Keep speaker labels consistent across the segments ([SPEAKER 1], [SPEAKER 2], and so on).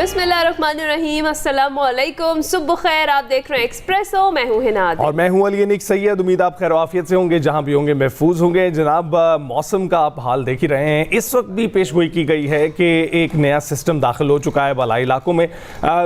[SPEAKER 1] बिस्मिल्लाहिर्रहमानिर्रहीम, अस्सलामुअलैकुम, सुबह खैर। आप देख रहे हैं एक्सप्रेसो, मैं हूं हिनाद
[SPEAKER 2] और मैं हूं अली अनीक सैयद। उम्मीद आप खैर आफियत से होंगे, जहां भी होंगे महफूज होंगे। जनाब, मौसम का आप हाल देख ही रहे हैं। इस वक्त भी पेशगोई की गई है कि एक नया सिस्टम दाखिल हो चुका है बालाई इलाकों में,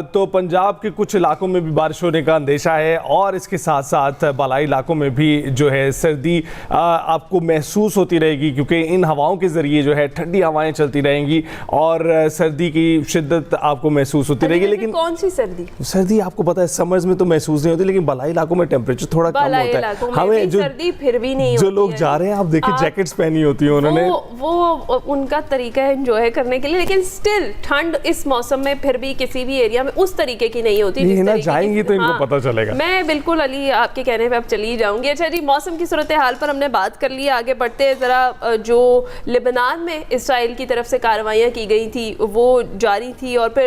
[SPEAKER 2] तो पंजाब के कुछ इलाकों में भी बारिश होने का अंदेशा है और इसके साथ साथ बालाई इलाकों में भी जो है सर्दी आपको महसूस होती रहेगी, क्योंकि इन हवाओं के ज़रिए जो है ठंडी हवाएँ चलती रहेंगी और सर्दी की शिद्दत आपको महसूस होती रहेगी। लेकिन
[SPEAKER 1] कौन सी सर्दी
[SPEAKER 2] आपको पता है समर्स में तो महसूस नहीं होती, लेकिन बालाई इलाकों में टेम्परेचर थोड़ा कम होता है। हमें जो
[SPEAKER 1] सर्दी फिर भी नहीं
[SPEAKER 2] जो लोग जा रहे हैं, आप देखिए जैकेट्स पहनी होती है उन्होंने,
[SPEAKER 1] वो उनका तरीका है एंजॉय करने के लिए, लेकिन स्टिल ठंड इस मौसम में फिर भी किसी भी एरिया में उस तरीके की नहीं होती।
[SPEAKER 2] ये ना जाएंगी तो इनको पता चलेगा।
[SPEAKER 1] मैं बिल्कुल अली आपके कहने पे अब चली जाऊंगी। अच्छा जी, मौसम की सूरत हाल पर हमने बात कर ली, आगे बढ़ते हैं जरा। जो लेबनान में इसराइल की तरफ से कार्रवाइयाँ की गई थी वो जारी थी और फिर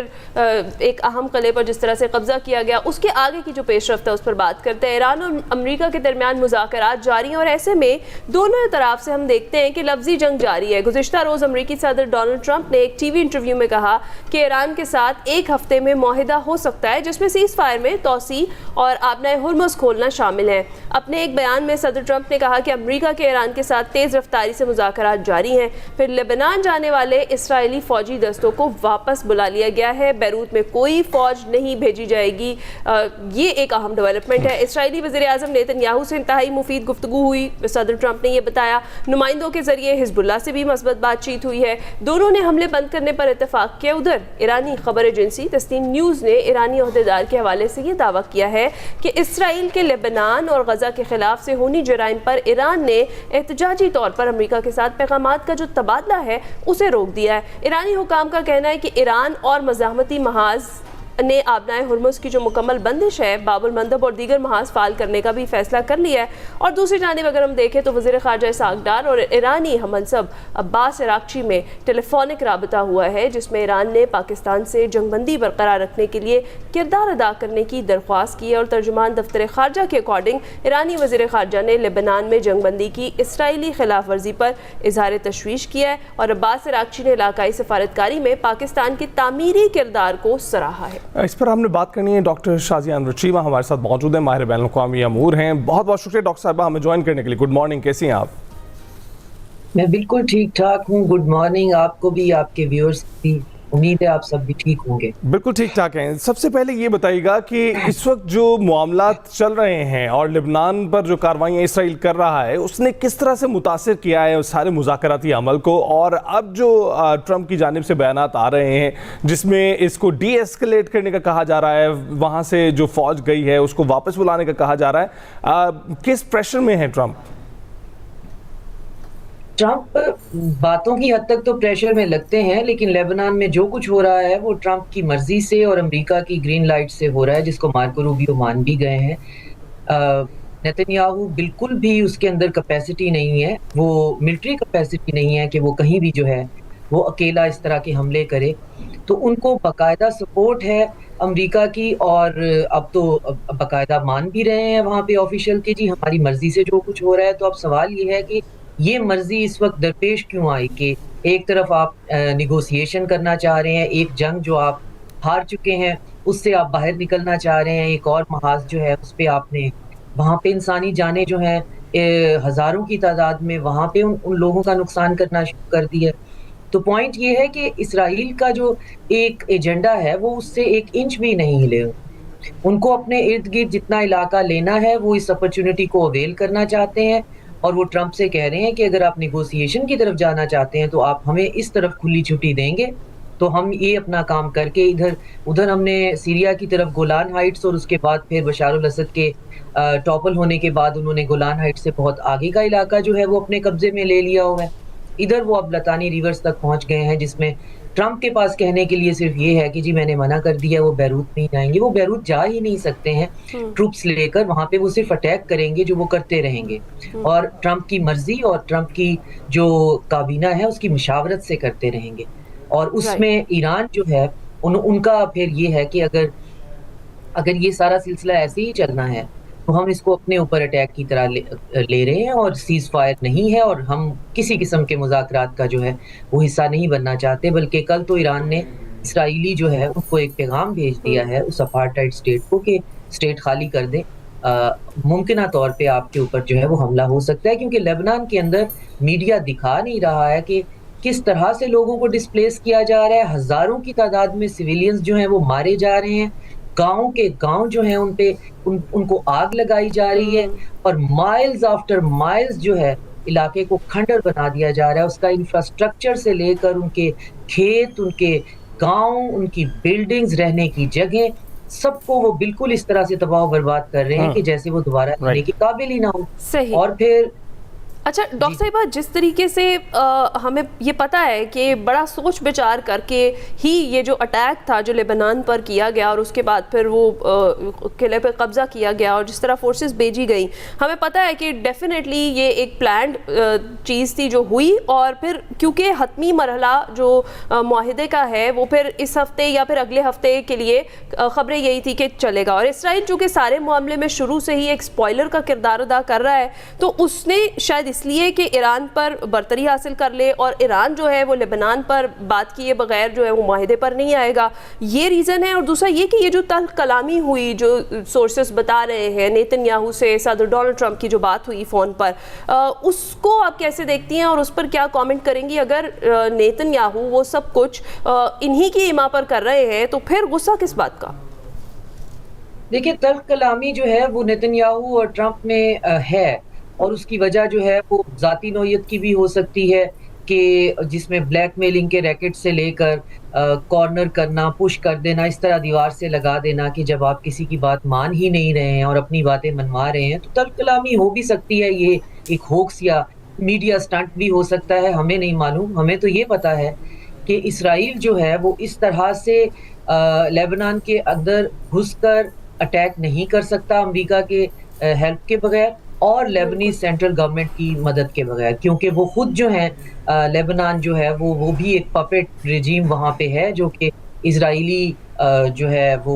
[SPEAKER 1] एक अहम किले पर जिस तरह से कब्जा किया गया, उसके आगे की जो पेशरफ्त है उस पर बात करते हैं। ईरान और अमेरिका के दरमियान मुज़ाकरात जारी हैं और ऐसे में दोनों तरफ से हम देखते हैं कि लफ्जी जंग जारी है। गुज़िश्ता रोज़ अमेरिकी सदर डोनाल्ड ट्रंप ने एक टीवी इंटरव्यू में कहा कि ईरान के साथ एक हफ्ते में मुआहिदा हो सकता है, जिसमें सीज़ फायर में तोसी और आबनाए हुर्मुज़ खोलना शामिल है। अपने एक बयान में सदर ट्रंप ने कहा कि अमेरिका के ईरान के साथ तेज़ रफ्तारी से मुज़ाकरात जारी हैं। फिर लेबनान जाने वाले इसराइली फ़ौजी दस्तों को वापस बुला लिया गया है। बैरूत में कोई फ़ौज नहीं भेजी जाएगी। ये एक अहम डेवलपमेंट है। इसराइली वज़ीर-ए-आज़म नेतन्याहू से इंतहाई मुफीद गुफ्तगू हुई, सदर ट्रंप ने यह बताया। नुमाइंदों के जरिए हिजबुल्लाह से भी मस्बत बातचीत हुई है। दोनों ने हमले बंद करने पर इत्तेफाक किया। उधर ईरानी खबर एजेंसी तस्नीम न्यूज़ ने ईरानी अहदेदार के हवाले से यह दावा किया है कि इसराइल के लेबनान और गजा के खिलाफ से होनी जराइम पर ईरान ने एहतजाजी तौर पर अमेरिका के साथ पैगामात का जो तबादला है उसे रोक दिया है। ईरानी हुकाम का कहना है कि ईरान और मज़ाहमती महाज ने आबनाए हुर्मुज़ की जो मुकम्मल बंदिश है, बाबुल मंदब और दीगर महाज फाल करने का भी फैसला कर लिया है। और दूसरी जानिब अगर हम देखें तो वज़ीर ख़ारजा इसहाक़ डार और ईरानी हमनसब अब्बास अराग़ची में टेलीफोनिक राबता हुआ है, जिसमें ईरान ने पाकिस्तान से जंगबंदी बरकरार रखने के लिए किरदार अदा करने की दरख्वास्त की है। और तर्जुमान दफ्तर ख़ारजा के अकॉर्डिंग ईरानी वज़ीर ख़ारजा ने लेबनान में जंगबंदी की इसराइली खिलाफ वर्जी पर इजहार तशवीश किया है और अब्बास अराग़ची ने इलाकाई सफारतकारी में पाकिस्तान के तामीरी किरदार को सराहा है।
[SPEAKER 2] इस पर हमने बात करनी है। डॉक्टर शाज़िया अनवर चीमा हमारे साथ मौजूद हैं, माहिर बैनुल अक़वामी अमूर हैं। बहुत बहुत शुक्रिया डॉक्टर साहबा हमें ज्वाइन करने के लिए। गुड मॉर्निंग, कैसी हैं आप?
[SPEAKER 3] मैं बिल्कुल ठीक ठाक हूँ। गुड मॉर्निंग आपको भी, आपके व्यूअर्स भी। उम्मीद है आप सब भी ठीक होंगे।
[SPEAKER 2] बिल्कुल ठीक ठाक हैं। सबसे पहले ये बताइएगा कि इस वक्त जो मामला चल रहे हैं और लेबनान पर जो कार्रवाइयाँ इसराइल कर रहा है, उसने किस तरह से मुतासिर किया है उस सारे मुज़ाकराती अमल को, और अब जो ट्रंप की जानिब से बयानात आ रहे हैं जिसमें इसको डी एस्केलेट करने का कहा जा रहा है, वहाँ से जो फौज गई है उसको वापस बुलाने का कहा जा रहा है, किस प्रेशर में है ट्रंप?
[SPEAKER 3] ट्रंप बातों की हद तक तो प्रेशर में लगते हैं, लेकिन लेबनान में जो कुछ हो रहा है वो ट्रंप की मर्जी से और अमेरिका की ग्रीन लाइट से हो रहा है, जिसको मार्को रूबियो मान भी गए हैं। नेतन्याहू बिल्कुल भी उसके अंदर कैपेसिटी नहीं है, वो मिलिट्री कैपेसिटी नहीं है कि वो कहीं भी जो है वो अकेला इस तरह के हमले करे। तो उनको बाकायदा सपोर्ट है अमेरिका की, और अब तो बाकायदा मान भी रहे हैं वहाँ पे ऑफिशियल कि जी हमारी मर्जी से जो कुछ हो रहा है। तो अब सवाल ये है कि ये मर्जी इस वक्त दरपेश क्यों आई कि एक तरफ आप निगोसिएशन करना चाह रहे हैं, एक जंग जो आप हार चुके हैं उससे आप बाहर निकलना चाह रहे हैं, एक और महाज जो है उस पर आपने वहाँ पे इंसानी जानें जो हैं हज़ारों की तादाद में वहाँ पे उन लोगों का नुकसान करना शुरू कर दिया। तो पॉइंट ये है कि इसराइल का जो एक एजेंडा है वो उससे एक इंच भी नहीं हिले। उनको अपने इर्द गिर्द जितना इलाका लेना है वो इस अपॉर्चुनिटी को अवेल करना चाहते हैं, और वो ट्रंप से कह रहे हैं कि अगर आप नेगोशिएशन की तरफ जाना चाहते हैं तो आप हमें इस तरफ खुली छुट्टी देंगे तो हम ये अपना काम करके इधर उधर। हमने सीरिया की तरफ गोलान हाइट्स और उसके बाद फिर बशार अल असद के टॉपल होने के बाद उन्होंने गोलान हाइट्स से बहुत आगे का इलाका जो है वो अपने कब्जे में ले लिया हुआ है। इधर वो अब लतानी रिवर्स तक पहुंच गए हैं, जिसमें ट्रंप के पास कहने के लिए सिर्फ ये है कि जी मैंने मना कर दिया, वो बैरूत नहीं जाएंगे। वो बैरूत जा ही नहीं सकते हैं ट्रूप्स लेकर, वहां पे वो सिर्फ अटैक करेंगे जो वो करते रहेंगे, और ट्रंप की मर्जी और ट्रंप की जो काबीना है उसकी मुशावरत से करते रहेंगे। और उसमें ईरान जो है उनका फिर ये है कि अगर ये सारा सिलसिला ऐसे ही चलना है तो हम इसको अपने ऊपर अटैक की तरह ले रहे हैं, और सीज फायर नहीं है, और हम किसी किस्म के मुज़ाकरात का जो है वो हिस्सा नहीं बनना चाहते। बल्कि कल तो ईरान ने इसराइली जो है उनको एक पैगाम भेज दिया है उस अपार्टाइड स्टेट को कि स्टेट खाली कर दें। मुमकिना तौर पे आपके ऊपर जो है वो हमला हो सकता है, क्योंकि लेबनान के अंदर मीडिया दिखा नहीं रहा है कि किस तरह से लोगों को डिस्प्लेस किया जा रहा है। हज़ारों की तादाद में सिविलियंस जो हैं वो मारे जा रहे हैं। गाँव के गाँव जो हैं उन पे उनको आग लगाई जा रही है और माइल्स आफ्टर माइल्स जो है इलाके को खंडर बना दिया जा रहा है। उसका इंफ्रास्ट्रक्चर से लेकर उनके खेत, उनके गाँव, उनकी बिल्डिंग्स, रहने की जगह, सबको वो बिल्कुल इस तरह से तबाह बर्बाद कर रहे हैं कि जैसे वो दोबारा रहने के काबिल ही ना हो।
[SPEAKER 1] सही।
[SPEAKER 3] और फिर
[SPEAKER 1] अच्छा डॉक्टर साहिबा, जिस तरीके से हमें ये पता है कि बड़ा सोच विचार करके ही ये जो अटैक था जो लेबनान पर किया गया और उसके बाद फिर वो किले पे कब्जा किया गया और जिस तरह फोर्सेस भेजी गई, हमें पता है कि डेफिनेटली ये एक प्लान्ड चीज़ थी जो हुई। और फिर क्योंकि हतमी मरहला जो मुआहिदे का है वो फिर इस हफ्ते या फिर अगले हफ्ते के लिए ख़बरें यही थी कि चलेगा, और इसराइल चूँकि सारे मामले में शुरू से ही एक स्पॉइलर का किरदार अदा कर रहा है, तो उसने शायद इसलिए कि ईरान पर बर्तरी हासिल कर ले और ईरान जो है वो लेबनान पर बात किए बगैर जो है वो माहिदे पर नहीं आएगा, ये रीज़न है। और दूसरा ये कि ये जो तल्ख कलामी हुई जो सोर्सेस बता रहे हैं नेतन्याहू से सदर डोनाल्ड ट्रंप की जो बात हुई फ़ोन पर, उसको आप कैसे देखती हैं और उस पर क्या कमेंट करेंगी? अगर नेतन्याहू वो सब कुछ इन्हीं की इमा पर कर रहे हैं तो फिर गुस्सा किस बात का?
[SPEAKER 3] देखिए, तल्ख कलामी जो है वो नेतन्याहू और ट्रंप में है, और उसकी वजह जो है वो ज़ाती नौइयत की भी हो सकती है कि जिसमें ब्लैकमेलिंग के रैकेट से लेकर कॉर्नर करना, पुश कर देना, इस तरह दीवार से लगा देना कि जब आप किसी की बात मान ही नहीं रहे हैं और अपनी बातें मनवा रहे हैं तो तल्ख कलामी हो भी सकती है। ये एक होक्स या मीडिया स्टंट भी हो सकता है, हमें नहीं मालूम। हमें तो ये पता है कि इसराइल जो है वो इस तरह से लेबनान के अंदर घुसकर अटैक नहीं कर सकता अमेरिका के हेल्प के बगैर और लेबनीज सेंट्रल गवर्नमेंट की मदद के बगैर, क्योंकि वो खुद जो है लेबनान जो है वो भी एक पपेट रिजीम वहाँ पे है जो कि इजरायली जो है वो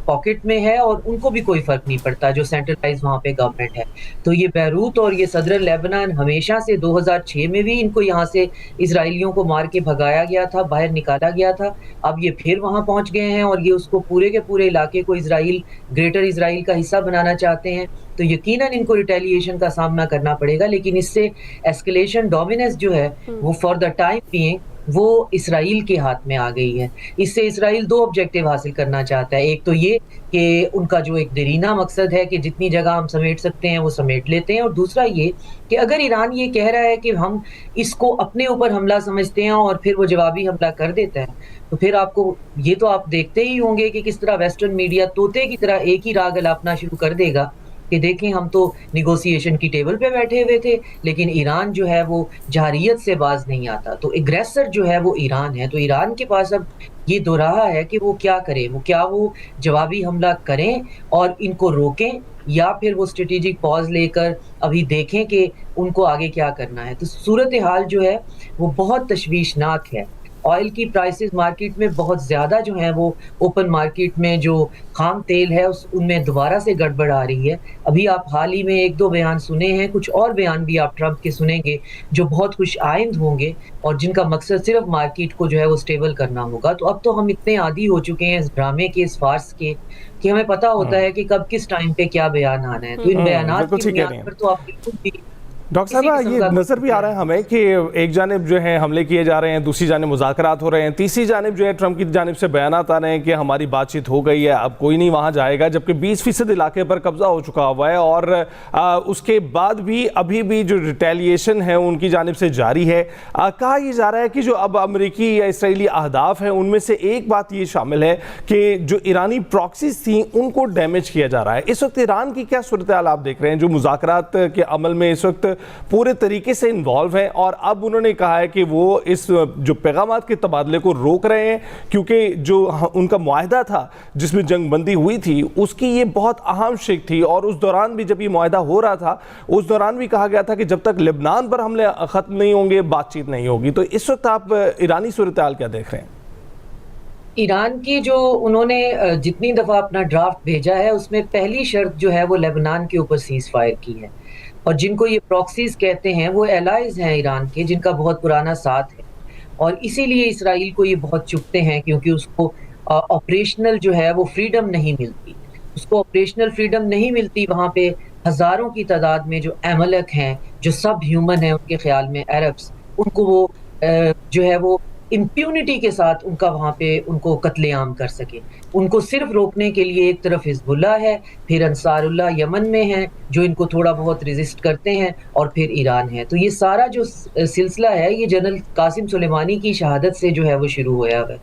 [SPEAKER 3] पॉकेट में है और उनको भी कोई फ़र्क नहीं पड़ता जो सेंट्रलाइज वहाँ पे गवर्नमेंट है। तो ये बैरूत और ये सदर लेबनान हमेशा से 2006 में भी इनको यहाँ से इजराइलियों को मार के भगाया गया था, बाहर निकाला गया था। अब ये फिर वहाँ पहुँच गए हैं और ये उसको पूरे के पूरे इलाके को इजराइल, ग्रेटर इजराइल का हिस्सा बनाना चाहते हैं। तो यकीनन इनको रिटेलिएशन का सामना करना पड़ेगा, लेकिन इससे एस्केलेशन डोमिनेंस जो है वो फॉर द टाइम बीइंग वो इसराइल के हाथ में आ गई है। इससे इसराइल 2 ऑब्जेक्टिव हासिल करना चाहता है। एक तो ये कि उनका जो एक देरीना मकसद है कि जितनी जगह हम समेट सकते हैं वो समेट लेते हैं, और दूसरा ये कि अगर ईरान ये कह रहा है कि हम इसको अपने ऊपर हमला समझते हैं और फिर वो जवाबी हमला कर देता है, तो फिर आपको ये तो आप देखते ही होंगे कि किस तरह वेस्टर्न मीडिया तोते की तरह एक ही राग अलापना शुरू कर देगा कि देखें हम तो निगोशिएशन की टेबल पे बैठे हुए थे, लेकिन ईरान जो है वो जहारियत से बाज नहीं आता। तो एग्रेसर जो है वो ईरान है। तो ईरान के पास अब ये दोराहा है कि वो क्या करे, वो जवाबी हमला करें और इनको रोकें, या फिर वो स्ट्रेटेजिक पॉज लेकर अभी देखें कि उनको आगे क्या करना है। तो सूरत हाल जो है वो बहुत तशवीशनाक है। ऑयल की प्राइसेस मार्केट में बहुत ज़्यादा जो है वो ओपन मार्केट में जो खाम तेल है उनमें दोबारा से गड़बड़ आ रही है। अभी आप हाल ही में 1-2 बयान सुने हैं, कुछ और बयान भी आप ट्रंप के सुनेंगे जो बहुत खुश आइंद होंगे और जिनका मकसद सिर्फ मार्केट को जो है वो स्टेबल करना होगा। तो अब तो हम इतने आदी हो चुके हैं इस ड्रामे के, इस फार्स के, कि हमें पता होता है कि कब किस टाइम पे क्या बयान आना है। तो इन बयानात की बुनियाद पर तो आप बिल्कुल भी
[SPEAKER 2] डॉक्टर साहब ये नज़र भी आ रहा है हमें कि एक जानिब जो है हमले किए जा रहे हैं, दूसरी जानिब मुज़ाकरात हो रहे हैं, तीसरी जानिब जो है ट्रंप की जानिब से बयानात आ रहे हैं कि हमारी बातचीत हो गई है, अब कोई नहीं वहाँ जाएगा, जबकि 20% इलाके पर कब्जा हो चुका हुआ है। और उसके बाद भी अभी भी जो रिटेलिएशन है उनकी जानिब से जारी है। कहा यह जा रहा है कि जो अब अमरीकी या इसराइली अहदाफ हैं उनमें से एक बात ये शामिल है कि जो ईरानी प्रॉक्सीज थी उनको डैमेज किया जा रहा है। इस वक्त ईरान की क्या सूरत हाल आप देख रहे हैं, जो मुज़ाकरात के अमल में इस वक्त पूरे तरीके से इन्वॉल्व हैं, और अब उन्होंने कहा है कि वो इस जो पैगामात के तबादले को रोक रहे हैं क्योंकि जो उनका मुआहदा था जिसमें जंगबंदी हुई थी उसकी ये बहुत अहम शिक थी, और उस दौरान भी जब ये मुआहदा हो रहा था उस दौरान भी कहा गया था कि जब तक लेबनान पर हमले ख़त्म नहीं होंगे बातचीत नहीं होगी। तो इस वक्त आप ईरानी सूरत हाल क्या देख रहे हैं?
[SPEAKER 3] ईरान की जो उन्होंने जितनी दफ़ा अपना ड्राफ्ट भेजा है उसमें पहली शर्त जो है वो लेबनान के ऊपर सीज़ फायर की है, और जिनको ये प्रॉक्सीज कहते हैं वो एलाइज हैं ईरान के, जिनका बहुत पुराना साथ है। और इसीलिए इसराइल को ये बहुत चुभते हैं, क्योंकि उसको ऑपरेशनल जो है वो फ्रीडम नहीं मिलती। उसको ऑपरेशनल फ्रीडम नहीं मिलती, वहाँ पे हज़ारों की तादाद में जो एमलक हैं, जो सब ह्यूमन हैं उनके ख़्याल में, अरब्स, उनको वो जो है वो इम्प्यूनिटी के साथ उनका वहाँ पे उनको कत्लेआम कर सके। उनको सिर्फ़ रोकने के लिए एक तरफ हिज़्बुल्लाह है, फिर अंसारुल्लाह यमन में है, जो इनको थोड़ा बहुत रेज़िस्ट करते हैं, और फिर ईरान है। तो ये सारा जो सिलसिला है, ये जनरल कासिम सुलेमानी की शहादत से जो है वो शुरू हुआ है,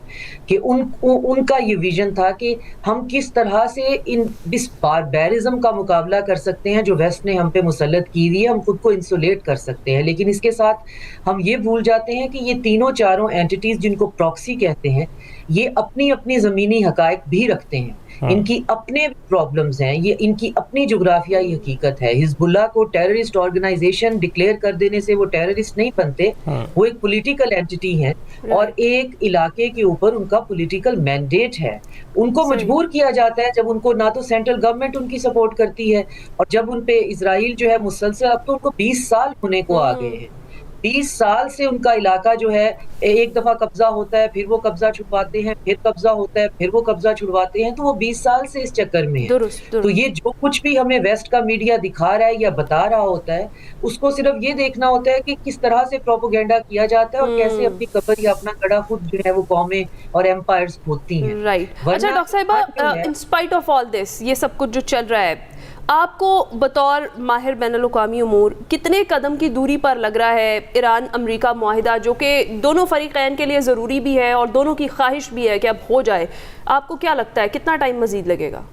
[SPEAKER 3] कि उनका ये विज़न था कि हम किस तरह से इस बारबेरिज़्म का मुकाबला कर सकते हैं जो वेस्ट ने हम पे मुसल्लत की हुई है, हम खुद को इंसुलेट कर सकते हैं। लेकिन इसके साथ हम ये भूल जाते हैं कि ये तीनों चारों एंटिटीज़ जिनको प्रॉक्सी कहते हैं, ये अपनी-अपनी ज़मीनी हक़ाइक़ भी रखते हैं। इनकी अपने प्रॉब्लम्स हैं, ये इनकी अपनी जुग्राफियाई हकीकत है। हिज़्बुल्लाह को टेररिस्ट ऑर्गेनाइजेशन डिक्लेयर कर देने से वो टेररिस्ट नहीं बनते, वो एक पॉलिटिकल एंटिटी है और एक इलाके के ऊपर उनका पॉलिटिकल मैंडेट है। उनको मजबूर किया जाता है जब उनको ना तो सेंट्रल गवर्नमेंट उनकी सपोर्ट करती है, और जब उन पे इज़राइल जो है मुसलसल, अब तो उनको 20 साल होने को आ गए हैं। 20 साल से उनका इलाका जो है एक दफ़ा कब्ज़ा होता है, फिर वो कब्ज़ा छुड़वाते हैं, फिर कब्ज़ा होता है, फिर वो कब्ज़ा छुड़वाते हैं, तो वो 20 साल से इस चक्कर में है। तो ये जो कुछ भी हमें वेस्ट का मीडिया दिखा रहा है या बता रहा होता है, उसको सिर्फ ये देखना होता है कि किस तरह से प्रोपेगेंडा किया जाता है और कैसे अपनी कब्र या अपना गड़ा खुद जो है वो कौमें और एम्पायर्स खोदती हैं।
[SPEAKER 1] राइट। अच्छा डॉक्टर साहिबा, in spite of all this, ये सब कुछ जो चल रहा है, आपको बतौर माहिर बैनुल-अक़वामी उमूर कितने कदम की दूरी पर लग रहा है ईरान अमेरिका मुआहिदा, जो कि दोनों फ़रीक़ैन के लिए ज़रूरी भी है और दोनों की ख्वाहिश भी है कि अब हो जाए? आपको क्या लगता है कितना टाइम मज़ीद लगेगा?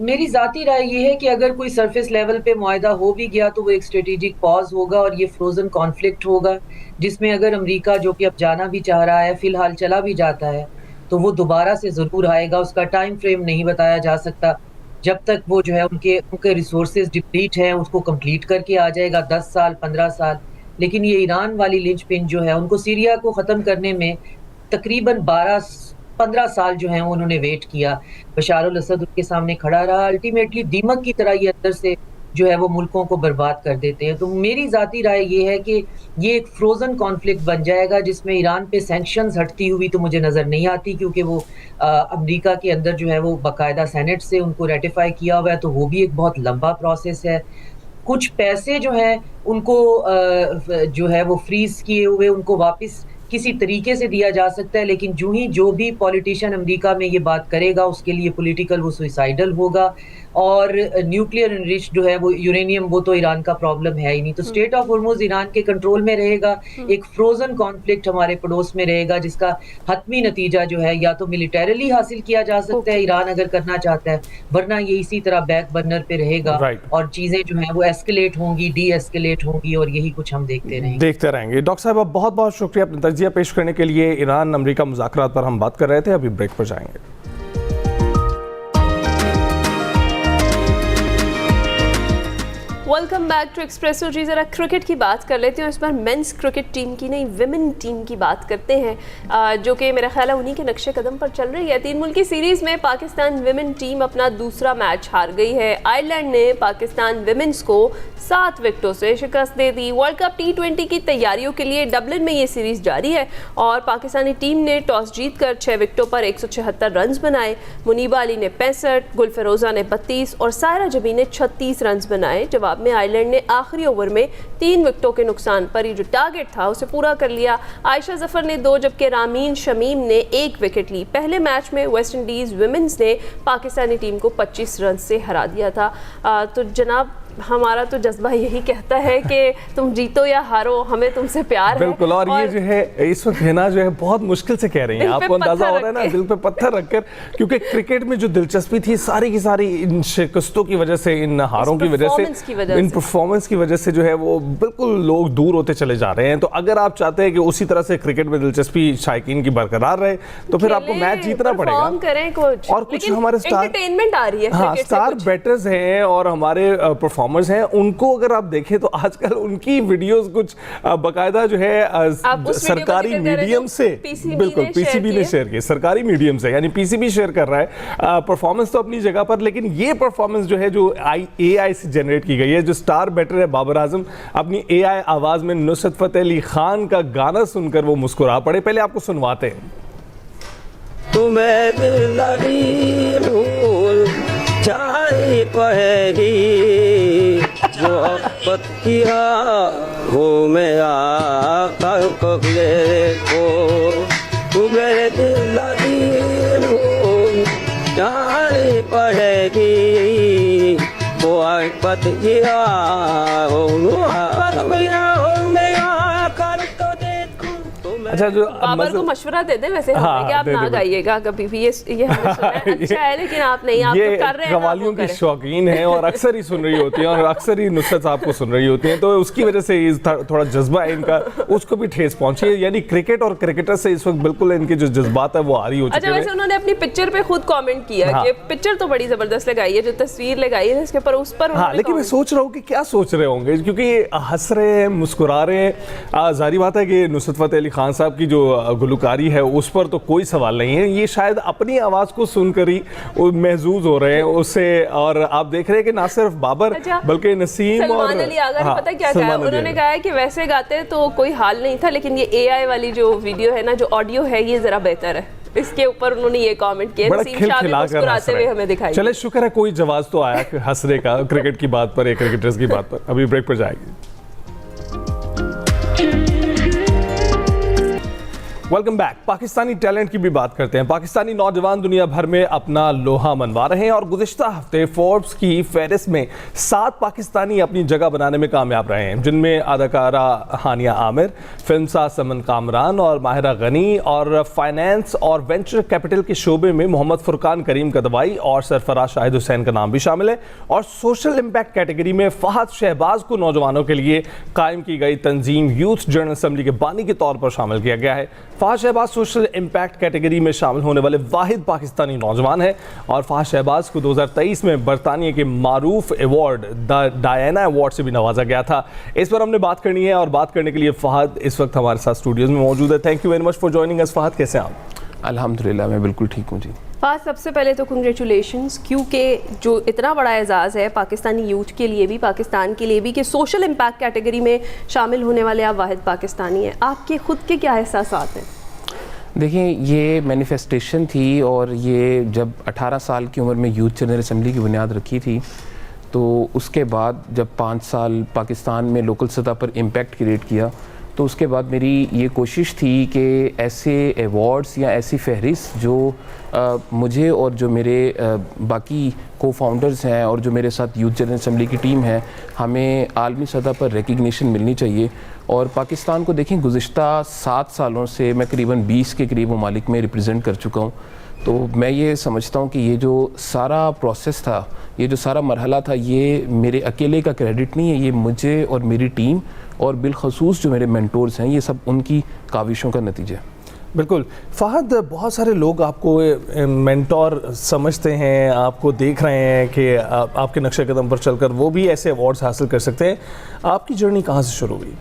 [SPEAKER 3] मेरी ज़ाती राय ये है कि अगर कोई सरफेस लेवल पे मुआहिदा हो भी गया तो वो एक स्ट्रेटेजिक पॉज़ होगा और ये फ्रोज़न कॉन्फ्लिक्ट होगा, जिसमें अगर अमेरिका, जो कि अब जाना भी चाह रहा है, फ़िलहाल चला भी जाता है, तो वो दोबारा से ज़रूर आएगा। उसका टाइम फ्रेम नहीं बताया जा सकता। जब तक वो जो है उनके रिसोर्सेज डिप्लीट हैं, उसको कंप्लीट करके आ जाएगा 10 साल 15 साल। लेकिन ये ईरान वाली लिंचपिन जो है, उनको सीरिया को ख़त्म करने में तकरीबन 12-15 साल जो हैं उन्होंने वेट किया। बशार अल-असद उनके सामने खड़ा रहा, अल्टीमेटली दीमक की तरह ये अंदर से जो है वो मुल्कों को बर्बाद कर देते हैं। तो मेरी ज़ाती राय ये है कि ये एक फ्रोज़न कॉन्फ्लिक्ट बन जाएगा, जिसमें ईरान पे सैंक्शंस हटती हुई तो मुझे नज़र नहीं आती, क्योंकि वो अमेरिका के अंदर जो है वो बाकायदा सेनेट से उनको रेटिफाई किया हुआ है, तो वो भी एक बहुत लंबा प्रोसेस है। कुछ पैसे जो हैं उनको जो है वो फ्रीज़ किए हुए उनको वापस किसी तरीके से दिया जा सकता है, लेकिन जो भी पॉलिटिशियन अमेरिका में ये बात करेगा उसके लिए पॉलिटिकल वो सुइसाइडल होगा। और न्यूक्लियर एनरिच्ड जो है वो यूरेनियम, वो तो ईरान का प्रॉब्लम है ही नहीं। तो स्टेट ऑफ होर्मुज़ ईरान के कंट्रोल में रहेगा। एक फ्रोजन कॉन्फ्लिक्ट हमारे पड़ोस में रहेगा, जिसका हतमी नतीजा जो है या तो मिलिटरीली हासिल किया जा सकता है ईरान अगर करना चाहता है, वरना ये इसी तरह बैक बर्नर पे रहेगा और चीज़ें जो हैं वो एस्केलेट होंगी, डी एस्केलेट होंगी, और यही कुछ हम देखते रहेंगे।
[SPEAKER 2] डॉक्टर साहब, बहुत बहुत शुक्रिया अपना तजिया पेश करने के लिए। ईरान अमेरिका मुज़ाकरात पर हम बात कर रहे थे, अभी ब्रेक पर जाएंगे।
[SPEAKER 1] Welcome back to Expresso. जी ज़रा क्रिकेट की बात कर लेते हैं, इस बार मेंस क्रिकेट टीम की नहीं, विमेन टीम की बात करते हैं, जो कि मेरा ख्याल है उन्हीं के नक्शे कदम पर चल रही है। 3 मुल्की सीरीज़ में पाकिस्तान विमेन टीम अपना दूसरा मैच हार गई है। आयरलैंड ने पाकिस्तान विमेंस को 7 विकेटों से शिकस्त दे दी। वर्ल्ड कप T20 की तैयारियों के लिए डबलिन में ये सीरीज़ जारी है और पाकिस्तानी टीम ने टॉस जीतकर 6 विकेटों पर 176 रन बनाए। मुनीबा अली ने 65, गुलफरोजा ने 32 और सायरा जबी ने 36 रन बनाए। जवाब में आयरलैंड ने आखिरी ओवर में 3 विकेटों के नुकसान पर ये जो टारगेट था उसे पूरा कर लिया। आयशा जफर ने 2 जबकि रामीन शमीम ने 1 विकेट ली। पहले मैच में वेस्ट इंडीज़ विमेंस ने पाकिस्तानी टीम को 25 रन से हरा दिया था। तो जनाब, हमारा तो जज्बा यही कहता है कि तुम जीतो या हारो, हमें तुमसे प्यार है।
[SPEAKER 2] बिल्कुल। और ये जो है इस वक्त है ना, जो है बहुत मुश्किल से कह रही हैं, आपको अंदाजा हो रहा है ना, दिल पे पत्थर रखकर, क्योंकि क्रिकेट में जो दिलचस्पी थी सारी की सारी इन शिकस्तों की वजह से, इन हारों की वजह से, इन परफॉर्मेंस की वजह से जो है वो बिल्कुल लोग दूर होते चले जा रहे हैं। तो अगर आप चाहते हैं कि उसी तरह से क्रिकेट में दिलचस्पी शायकीन की बरकरार रहे, तो फिर आपको मैच जीतना पड़ेगा और कुछ हमारे
[SPEAKER 1] एंटरटेनमेंट आ रही है।
[SPEAKER 2] हाँ, स्टार बैटर्स हैं और हमारे परफॉर्मेंस परफॉर्मर्स हैं उनको अगर आप देखें तो आजकल उनकी वीडियोस कुछ बाकायदा जो है सरकारी मीडियम से, बिल्कुल पीसीबी ने शेयर की, सरकारी मीडियम से, यानी पीसीबी शेयर कर रहा है। परफॉर्मेंस तो अपनी जगह पर, लेकिन ये परफॉर्मेंस जो है जो AI से जनरेट की गई है, जो स्टार बैटर है बाबर आजम अपनी AI आवाज में नुसरत फतेह अली खान का गाना सुनकर वो मुस्कुरा पड़े। पहले आपको सुनवाते हैं।
[SPEAKER 4] तुम्हें चाहे पहेगी जो पतिया हो मैं आका पकड़े को तुम्हें चाहे पहेगी वो पतिया हो मैं आका तो देखूं।
[SPEAKER 2] अच्छा, जो
[SPEAKER 1] बाबर को मशवरा दे दें वैसे हमें कि आप ना गाइएगा कभी भी, ये हमने सुना है, अच्छा है, लेकिन आप नहीं, आप तो कर रहे हैं,
[SPEAKER 2] कव्वालियों की शौकीन है और अक्सर ही सुन रही होती हैं और अक्सर ही नुसरत साहब को सुन रही होती हैं, तो उसकी वजह से थोड़ा जज्बा है इनका, उसको भी ठेस पहुंची है। यानी क्रिकेट और क्रिकेटर से इस वक्त बिल्कुल इनके जो जज्बात है वो आ रही हो चुके हैं।
[SPEAKER 1] अच्छा, वैसे उन्होंने अपनी पिक्चर पे खुद कमेंट किया कि पिक्चर तो बड़ी जबरदस्त लगाई है, जो तस्वीर लगाई है इसके ऊपर, उस पर
[SPEAKER 2] हाँ, लेकिन मैं सोच रहा हूँ कि क्या सोच रहे होंगे, क्योंकि हंस रहे हैं, मुस्कुरा रहे हैं। जाहिर बात है कि नुसरत फतेह अली खान साहब की जो गुलकारी है उस पर तो कोई सवाल नहीं है, ये शायद अपनी आवाज़ को सुनकर ही महजूज हो रहे हैं उससे। और आप देख रहे हैं कि ना सिर्फ बाबर बल्कि नसीम और
[SPEAKER 1] सलमान अली आगा ने पता क्या कहा, उन्होंने कहा है कि वैसे गाते तो कोई हाल नहीं था, लेकिन ये AI वाली जो वीडियो है ना, जो ऑडियो है, ये जरा बेहतर है। इसके ऊपर उन्होंने ये कमेंट किया, नसीम शाह भी मुस्कुराते हुए हमें दिखाई।
[SPEAKER 2] चले, शुक्र है कोई जवाब तो आया हंसने का क्रिकेट की बात पर या क्रिकेटर्स की बात पर। अभी ब्रेक पर जाएगी। Welcome back. पाकिस्तानी टैलेंट की भी बात करते हैं। पाकिस्तानी नौजवान दुनिया भर में अपना लोहा मनवा रहे हैं और गुज़िश्ता हफ्ते फोर्ब्स की फहरिस्त में 7 पाकिस्तानी अपनी जगह बनाने में कामयाब रहे हैं, जिनमें अदाकारा हानिया आमिर, फिल्मसाज समन कामरान और माहिरा गनी, और फाइनेंस और वेंचर कैपिटल के शोबे में मोहम्मद फुरकान करीम कदवाई और सरफराज शाहिद हुसैन का नाम भी शामिल है। और सोशल इम्पैक्ट कैटेगरी में फहद शहबाज को नौजवानों के लिए कायम की गई तंजीम यूथ जनरल असम्बली के बानी के तौर पर शामिल किया गया है। Fahad Shahbaz social impact category में शामिल होने वाले वाहिद पाकिस्तानी नौजवान है और फहद शहबाज को 2023 में बरतानिया के मारूफ अवार्ड द डायना अवार्ड से भी नवाजा गया था। इस पर हमने बात करनी है और बात करने के लिए फहद इस वक्त हमारे साथ स्टूडियोज में मौजूद है। Thank you very much for joining us. Fahad, कैसे हैं आप?
[SPEAKER 4] अल्हम्दुलिल्लाह, मैं बिल्कुल ठीक हूँ जी।
[SPEAKER 1] फहद, सबसे पहले तो कंग्रेचुलेशंस, क्योंकि जो इतना बड़ा एजाज़ है पाकिस्तानी यूथ के लिए भी, पाकिस्तान के लिए भी, कि सोशल इम्पैक्ट कैटेगरी में शामिल होने वाले आप वाहिद पाकिस्तानी हैं। आपके खुद के क्या एहसासात हैं?
[SPEAKER 4] देखिए, ये मैनिफेस्टेशन थी और ये जब 18 साल की उम्र में यूथ जनरल असम्बली की बुनियाद रखी थी, तो उसके बाद जब 5 साल पाकिस्तान में लोकल सतह पर इम्पैक्ट क्रिएट किया, तो उसके बाद मेरी ये कोशिश थी कि ऐसे अवार्ड्स या ऐसी फहरिस्त जो मुझे और जो मेरे बाकी को फाउंडर्स हैं और जो मेरे साथ यूथ जनरल असम्बली की टीम है, हमें आलमी सतह पर रिकग्निशन मिलनी चाहिए। और पाकिस्तान को देखें, गुज़िश्ता 7 सालों से मैं करीबन 20 के करीब ममालिक में रिप्रेजेंट कर चुका हूँ। तो मैं ये समझता हूँ कि ये जो सारा प्रोसेस था, ये जो सारा मरहला था, ये मेरे अकेले का क्रेडिट नहीं है, ये मुझे और मेरी टीम और बिलखसूस जो मेरे मेंटोर्स हैं, ये सब उनकी काविशों का नतीजा है।
[SPEAKER 2] बिल्कुल। फहद, बहुत सारे लोग आपको मेंटोर समझते हैं, आपको देख रहे हैं कि आपके नक्शे कदम पर चलकर वो भी ऐसे अवार्ड्स हासिल कर सकते हैं। आपकी जर्नी कहाँ से शुरू हुई?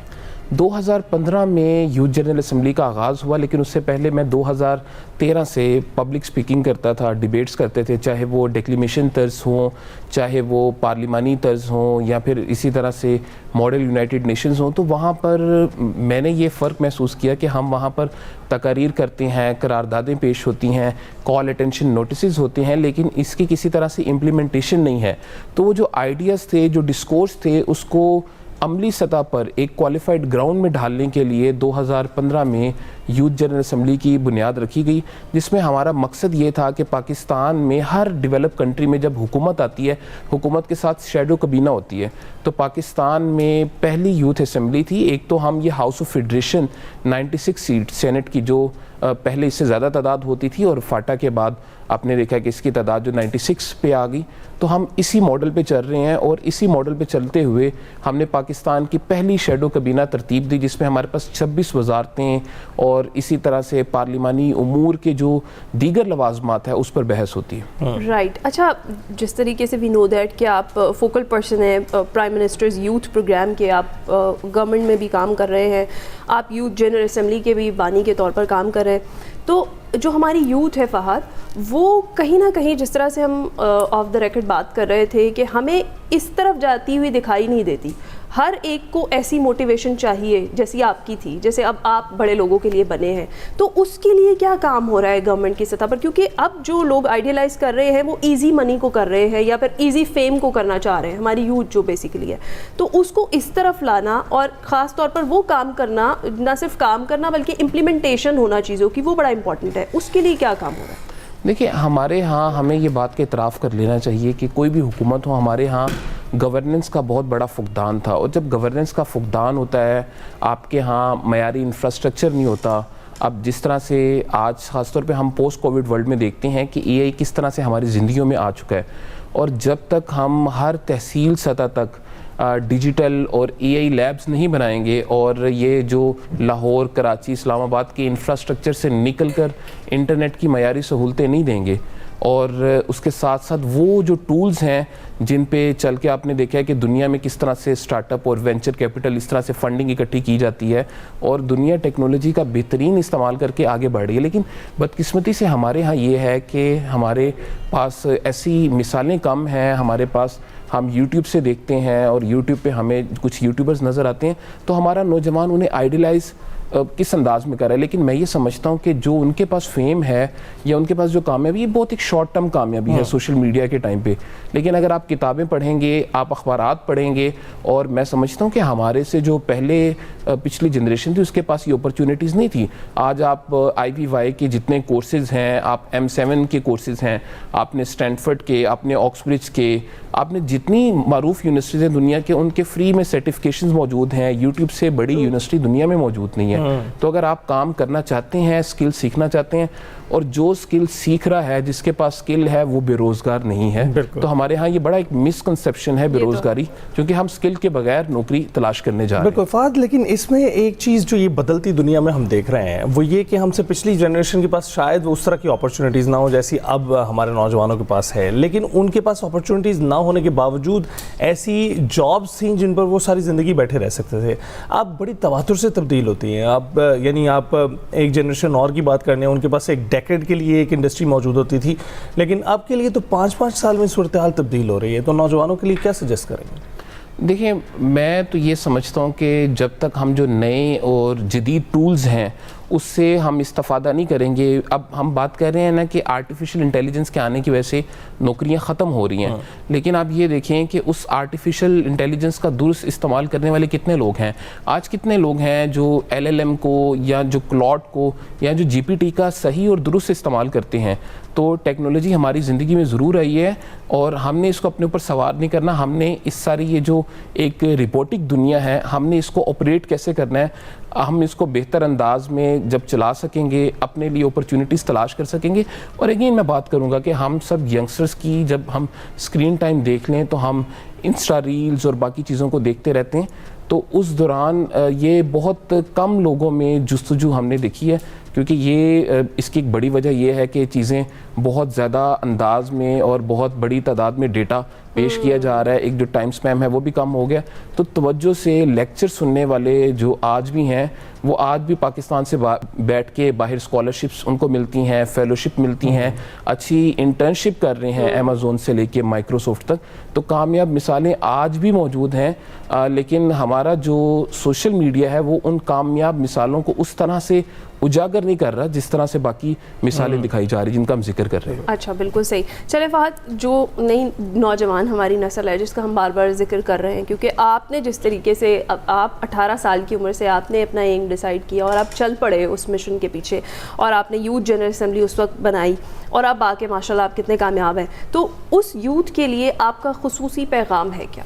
[SPEAKER 4] 2015 में यूथ जनरल असम्बली का आगाज़ हुआ, लेकिन उससे पहले मैं 2013 से पब्लिक स्पीकिंग करता था, डिबेट्स करते थे, चाहे वो डिक्लेमेशन तर्ज हों, चाहे वो पार्लिमानी तर्ज हों, या फिर इसी तरह से मॉडल यूनाइटेड नेशंस हों। तो वहाँ पर मैंने ये फ़र्क महसूस किया कि हम वहाँ पर तकारीर करते हैं, करारदादें पेश होती हैं, कॉल अटेंशन नोटिस होते हैं, लेकिन इसकी किसी तरह से इम्प्लीमेंटेशन नहीं है। तो वो जो आइडियाज़ थे, जो डिस्कोर्स थे, उसको अमली सतह पर एक क्वालिफाइड ग्राउंड में ढालने के लिए 2015 में यूथ जनरल असम्बली की बुनियाद रखी गई, जिसमें हमारा मकसद ये था कि पाकिस्तान में हर डेवलप कंट्री में जब हुकूमत आती है, हुकूमत के साथ शैडो कबीना होती है। तो पाकिस्तान में पहली यूथ असम्बली थी। एक तो हम ये house of federation 96 seat senate की, जो पहले इससे ज़्यादा तादाद होती थी, और फाटा के बाद आपने देखा कि इसकी तादाद जो 96 पे आ गई। तो हम इसी मॉडल पे चल रहे हैं और इसी मॉडल पे चलते हुए हमने पाकिस्तान की पहली शैडो कबीना तरतीब दी, जिसमें हमारे पास 26 वजारतें और और इसी तरह से पार्लिमानी उमूर के जो दीगर लवाजमात है उस पर बहस होती है।
[SPEAKER 1] राइट। अच्छा, जिस तरीके से वी नो दैट कि आप फोकल पर्सन हैं प्राइम मिनिस्टर्स यूथ प्रोग्राम के, आप गवर्नमेंट में भी काम कर रहे हैं, आप यूथ जनरल असम्बली के भी बानी के तौर पर काम कर रहे हैं, तो जो हमारी यूथ है फहद, वो कहीं ना कहीं जिस तरह से हम ऑफ द रिकॉर्ड बात कर रहे थे कि हमें इस तरफ जाती हुई दिखाई नहीं देती। हर एक को ऐसी मोटिवेशन चाहिए जैसी आपकी थी, जैसे अब आप बड़े लोगों के लिए बने हैं, तो उसके लिए क्या काम हो रहा है गवर्नमेंट की सतह पर? क्योंकि अब जो लोग आइडियलाइज कर रहे हैं वो इजी मनी को कर रहे हैं या फिर इजी फेम को करना चाह रहे हैं, हमारी यूथ जो बेसिकली है, तो उसको इस तरफ लाना और ख़ास तौर पर वो काम करना, ना सिर्फ काम करना बल्कि इम्प्लीमेंटेशन होना चीज़ों की, वो बड़ा इंपॉर्टेंट है। उसके लिए क्या काम हो रहा है?
[SPEAKER 4] देखिए, हमारे यहाँ हमें ये बात का इतराफ़ कर लेना चाहिए कि कोई भी हुकूमत हो, हमारे यहाँ गवर्नेंस का बहुत बड़ा फुकदान था, और जब गवर्नेंस का फुकदान होता है, आपके यहाँ मयारी इंफ्रास्ट्रक्चर नहीं होता। अब जिस तरह से आज ख़ासतौर पे हम पोस्ट कोविड वर्ल्ड में देखते हैं कि AI किस तरह से हमारी ज़िंदगियों में आ चुका है, और जब तक हम हर तहसील सतह तक डिजिटल और AI लैब्स नहीं बनाएंगे और ये जो लाहौर, कराची, इस्लामाबाद के इंफ्रास्ट्रक्चर से निकलकर इंटरनेट की मयारी सहूलतें नहीं देंगे, और उसके साथ साथ वो जो टूल्स हैं जिन पे चल के आपने देखा है कि दुनिया में किस तरह से स्टार्टअप और वेंचर कैपिटल इस तरह से फंडिंग इकट्ठी की जाती है और दुनिया टेक्नोलॉजी का बेहतरीन इस्तेमाल करके आगे बढ़ रही है। लेकिन बदकिस्मती से हमारे यहाँ ये है कि हमारे पास ऐसी मिसालें कम हैं। हमारे पास, हम YouTube से देखते हैं और YouTube पे हमें कुछ यूट्यूबर्स नज़र आते हैं, तो हमारा नौजवान उन्हें आइडियलाइज़ किस अंदाज में कर रहा है। लेकिन मैं ये समझता हूँ कि जो उनके पास फेम है या उनके पास जो कामयाबी, ये बहुत एक शॉर्ट टर्म कामयाबी है सोशल मीडिया के टाइम पे। लेकिन अगर आप किताबें पढ़ेंगे, आप अखबारात पढ़ेंगे, और मैं समझता हूँ कि हमारे से जो पहले पिछली जनरेशन थी उसके पास ये अपॉर्चुनिटीज़ नहीं थी। आज आप IVY के जितने कोर्सेज़ हैं, आप M7 के कोर्सेज़ हैं, आपने स्टैनफोर्ड के, आपने ऑक्सब्रिज के, आपने जितनी मारूफ यूनिवर्सिटीज़ हैं दुनिया के, उनके फ्री में सर्टिफिकेशंस मौजूद हैं। यूट्यूब से बड़ी यूनिवर्सिटी दुनिया में मौजूद नहीं है। तो अगर आप काम करना चाहते हैं, स्किल सीखना चाहते हैं, और जो स्किल सीख रहा है, जिसके पास स्किल है, वो बेरोजगार नहीं है। तो हमारे यहाँ ये बड़ा एक मिसकंसेप्शन है बेरोजगारी, क्योंकि हम स्किल के बगैर नौकरी तलाश करने जा रहे हैं।
[SPEAKER 2] बिल्कुल फहद, लेकिन इसमें एक चीज़ जो ये बदलती दुनिया में हम देख रहे हैं वो ये कि हमसे पिछली जनरेशन के पास शायद उस तरह की अपॉर्चुनिटीज़ ना हो जैसी अब हमारे नौजवानों के पास है, लेकिन उनके पास अपॉर्चुनिटीज़ ना होने के बावजूद ऐसी जॉब्स थी जिन पर वो सारी ज़िंदगी बैठे रह सकते थे। अब बड़ी तवातुर से तब्दील होती हैं। अब यानी आप एक जनरेशन और की बात करने, उनके पास एक डेकेड के लिए एक इंडस्ट्री मौजूद होती थी, लेकिन अब के लिए तो 5-5 साल में सूरत हाल तब्दील हो रही है। तो नौजवानों के लिए क्या सजेस्ट करेंगे?
[SPEAKER 4] देखिए, मैं तो ये समझता हूँ कि जब तक हम जो नए और जदीद टूल्स हैं उससे हम इस्तेफ़ादा नहीं करेंगे। अब हम बात कर रहे हैं ना कि आर्टिफिशियल इंटेलिजेंस के आने की वजह से नौकरियां ख़त्म हो रही हैं, लेकिन आप ये देखें कि उस आर्टिफिशियल इंटेलिजेंस का दुरुस्त इस्तेमाल करने वाले कितने लोग हैं। आज कितने लोग हैं जो LLM को या जो क्लॉड को या जो GPT का सही और दुरुस्त इस्तेमाल करते हैं। तो टेक्नोलॉजी हमारी ज़िंदगी में ज़रूर आई है और हमने इसको अपने ऊपर सवार नहीं करना। हमने इस सारी ये जो एक रिपोर्टिक दुनिया है, हमने इसको ऑपरेट कैसे करना है, हम इसको बेहतर अंदाज में जब चला सकेंगे, अपने लिए अपॉर्चुनिटीज़ तलाश कर सकेंगे। और अगेन मैं बात करूंगा कि हम सब यंगस्टर्स की जब हम स्क्रीन टाइम देख लें तो हम इंस्टा रील्स और बाकी चीज़ों को देखते रहते हैं, तो उस दौरान ये बहुत कम लोगों में जुस्तजू हमने देखी है, क्योंकि ये इसकी एक बड़ी वजह ये है कि चीज़ें बहुत ज़्यादा अंदाज में और बहुत बड़ी तादाद में डेटा पेश किया जा रहा है। एक जो टाइम स्पैम है वो भी कम हो गया। तो तवज्जो से लेक्चर सुनने वाले जो आज भी हैं, वो आज भी पाकिस्तान से बैठ के बाहर स्कॉलरशिप्स उनको मिलती हैं, फेलोशिप मिलती हैं, अच्छी इंटर्नशिप कर रहे हैं अमेज़ोन से लेके माइक्रोसॉफ्ट तक। तो कामयाब मिसालें आज भी मौजूद हैं, लेकिन हमारा जो सोशल मीडिया है वो उन कामयाब मिसालों को उस तरह से उजागर नहीं कर रहा जिस तरह से बाकी मिसालें दिखाई जा रही जिनका हम जिक्र कर रहे हैं।
[SPEAKER 1] अच्छा, बिल्कुल सही। चले फहद, जो नई नौजवान हमारी नस्ल है जिसका हम बार बार जिक्र कर रहे हैं, क्योंकि आपने जिस तरीके से आप 18 साल की उम्र से आपने अपना एम डिसाइड किया और आप चल पड़े उस मिशन के पीछे, और आपने यूथ जनरल असम्बली उस वक्त बनाई और अब आके माशाल्लाह आप कितने कामयाब हैं, तो उस यूथ के लिए आपका खुसूसी पैगाम है क्या?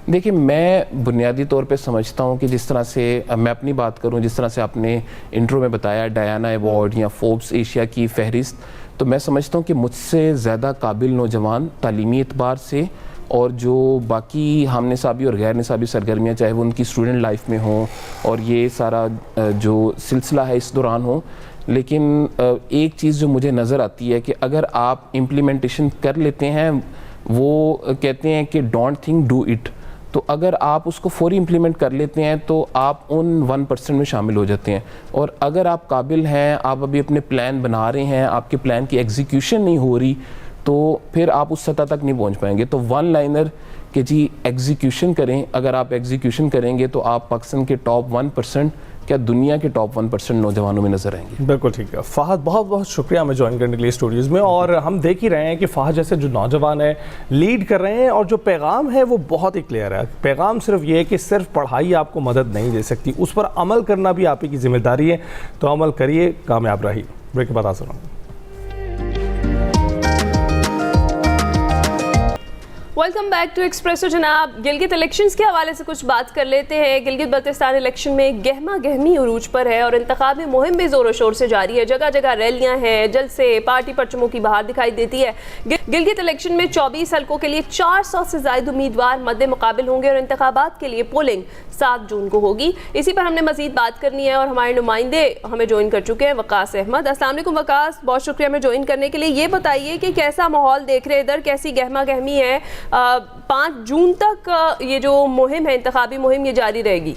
[SPEAKER 4] देखिए, मैं बुनियादी तौर पे समझता हूँ कि जिस तरह से मैं अपनी बात करूँ, जिस तरह से आपने इंट्रो में बताया डायना अवार्ड या फोर्ब्स एशिया की फहरिस्त, तो मैं समझता हूँ कि मुझसे ज़्यादा काबिल नौजवान तालीमी एतबार से और जो बाकी हम निसाबी और गैर निसाबी सरगर्मियाँ चाहे वो उनकी स्टूडेंट लाइफ में हों और ये सारा जो सिलसिला है इस दौरान हो। लेकिन एक चीज़ जो मुझे नज़र आती है कि अगर आप इम्प्लीमेंटेशन कर लेते हैं, वो कहते हैं कि डोंट थिंक डू इट, तो अगर आप उसको फौरी इम्प्लीमेंट कर लेते हैं तो आप उन 1% में शामिल हो जाते हैं। और अगर आप काबिल हैं, आप अभी अपने प्लान बना रहे हैं, आपके प्लान की एग्जीक्यूशन नहीं हो रही, तो फिर आप उस सतह तक नहीं पहुंच पाएंगे। तो वन लाइनर कि जी एग्जीक्यूशन करें, अगर आप एग्जीक्यूशन करेंगे तो आप पाकिस्तान के टॉप 1%, क्या दुनिया के टॉप 1% नौजवानों में नजर आएंगे।
[SPEAKER 2] बिल्कुल ठीक है फहद, बहुत बहुत शुक्रिया हमें ज्वाइन करने के लिए स्टूडियोज़ में। और हम देख ही रहे हैं कि फहद जैसे जो नौजवान है लीड कर रहे हैं और जो पैगाम है वो बहुत ही क्लियर है। पैगाम सिर्फ ये है कि सिर्फ पढ़ाई आपको मदद नहीं दे सकती, उस पर अमल करना भी आप ही की जिम्मेदारी है। तो अमल करिए, कामयाब रहिए। ब्रेक के बाद हाजिर होंगे।
[SPEAKER 1] Welcome back to Expresso. जनाब, गिलगित इलेक्शंस के हवाले से कुछ बात कर लेते हैं। गिलगित बल्तिस्तान इलेक्शन में गहमा गहमी उरूज पर है और इंतखाबी मुहिम भी जोरों शोर से जारी है। जगह जगह रैलियां हैं, जलसे, पार्टी परचमों की बहार दिखाई देती है। गिलगित इलेक्शन में 24 हल्कों के लिए 400 से ज़ायद उम्मीदवार मद्दे मुकाबिल होंगे और इंतखाबात के लिए पोलिंग 7 जून को होगी। इसी पर हमने मजीद बात करनी है और हमारे नुमाइंदे हमें ज्वाइन कर चुके हैं, वकास अहमद। अस्सलाम वालेकुम वकास, बहुत शुक्रिया हमें ज्वाइन करने के लिए। ये बताइए कि कैसा माहौल देख रहे हैं इधर, कैसी गहमा गहमी है? 5 जून तक ये जो मुहिम है, इंतखाबी मुहिम, ये जारी रहेगी?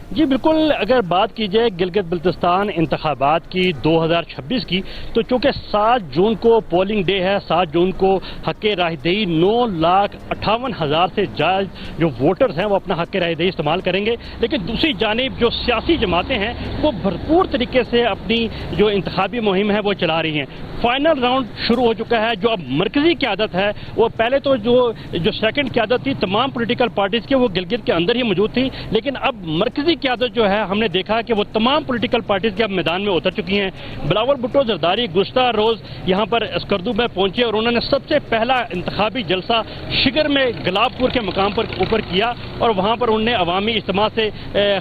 [SPEAKER 5] जी बिल्कुल, अगर बात की जाए गिलगित बल्तिस्तान इंतखाबात की 2026 की, तो चूँकि 7 जून को पोलिंग डे है, 7 जून को हक़ राहदही 9,58,000 से ज़्यादा जो वोटर्स हैं वो अपना हक़ राहदही इस्तेमाल करेंगे। लेकिन दूसरी जानिब जो सियासी जमातें हैं वो भरपूर तरीके से अपनी जो इंतखाबी मुहिम है वो चला रही हैं। फाइनल राउंड शुरू हो चुका है। जो अब मरकज़ी क़यादत है वो पहले तो जो सेकंड क़यादत थी तमाम पॉलिटिकल पार्टीज़ की, वो गिलगित के अंदर ही मौजूद थी। लेकिन अब मरकज़ी क़यादत जो है हमने देखा कि वो तमाम पॉलिटिकल पार्टीज़ के अब मैदान में उतर चुकी हैं। बिलावल भुट्टो ज़रदारी गुज़श्ता रोज़ यहाँ पर स्कर्दू में पहुँचे और उन्होंने सबसे पहला इंतखाबी जलसा शिगर में गुलाबपुर के मकाम पर ऊपर किया और वहाँ पर उन्होंने अवामी इज्तिमा से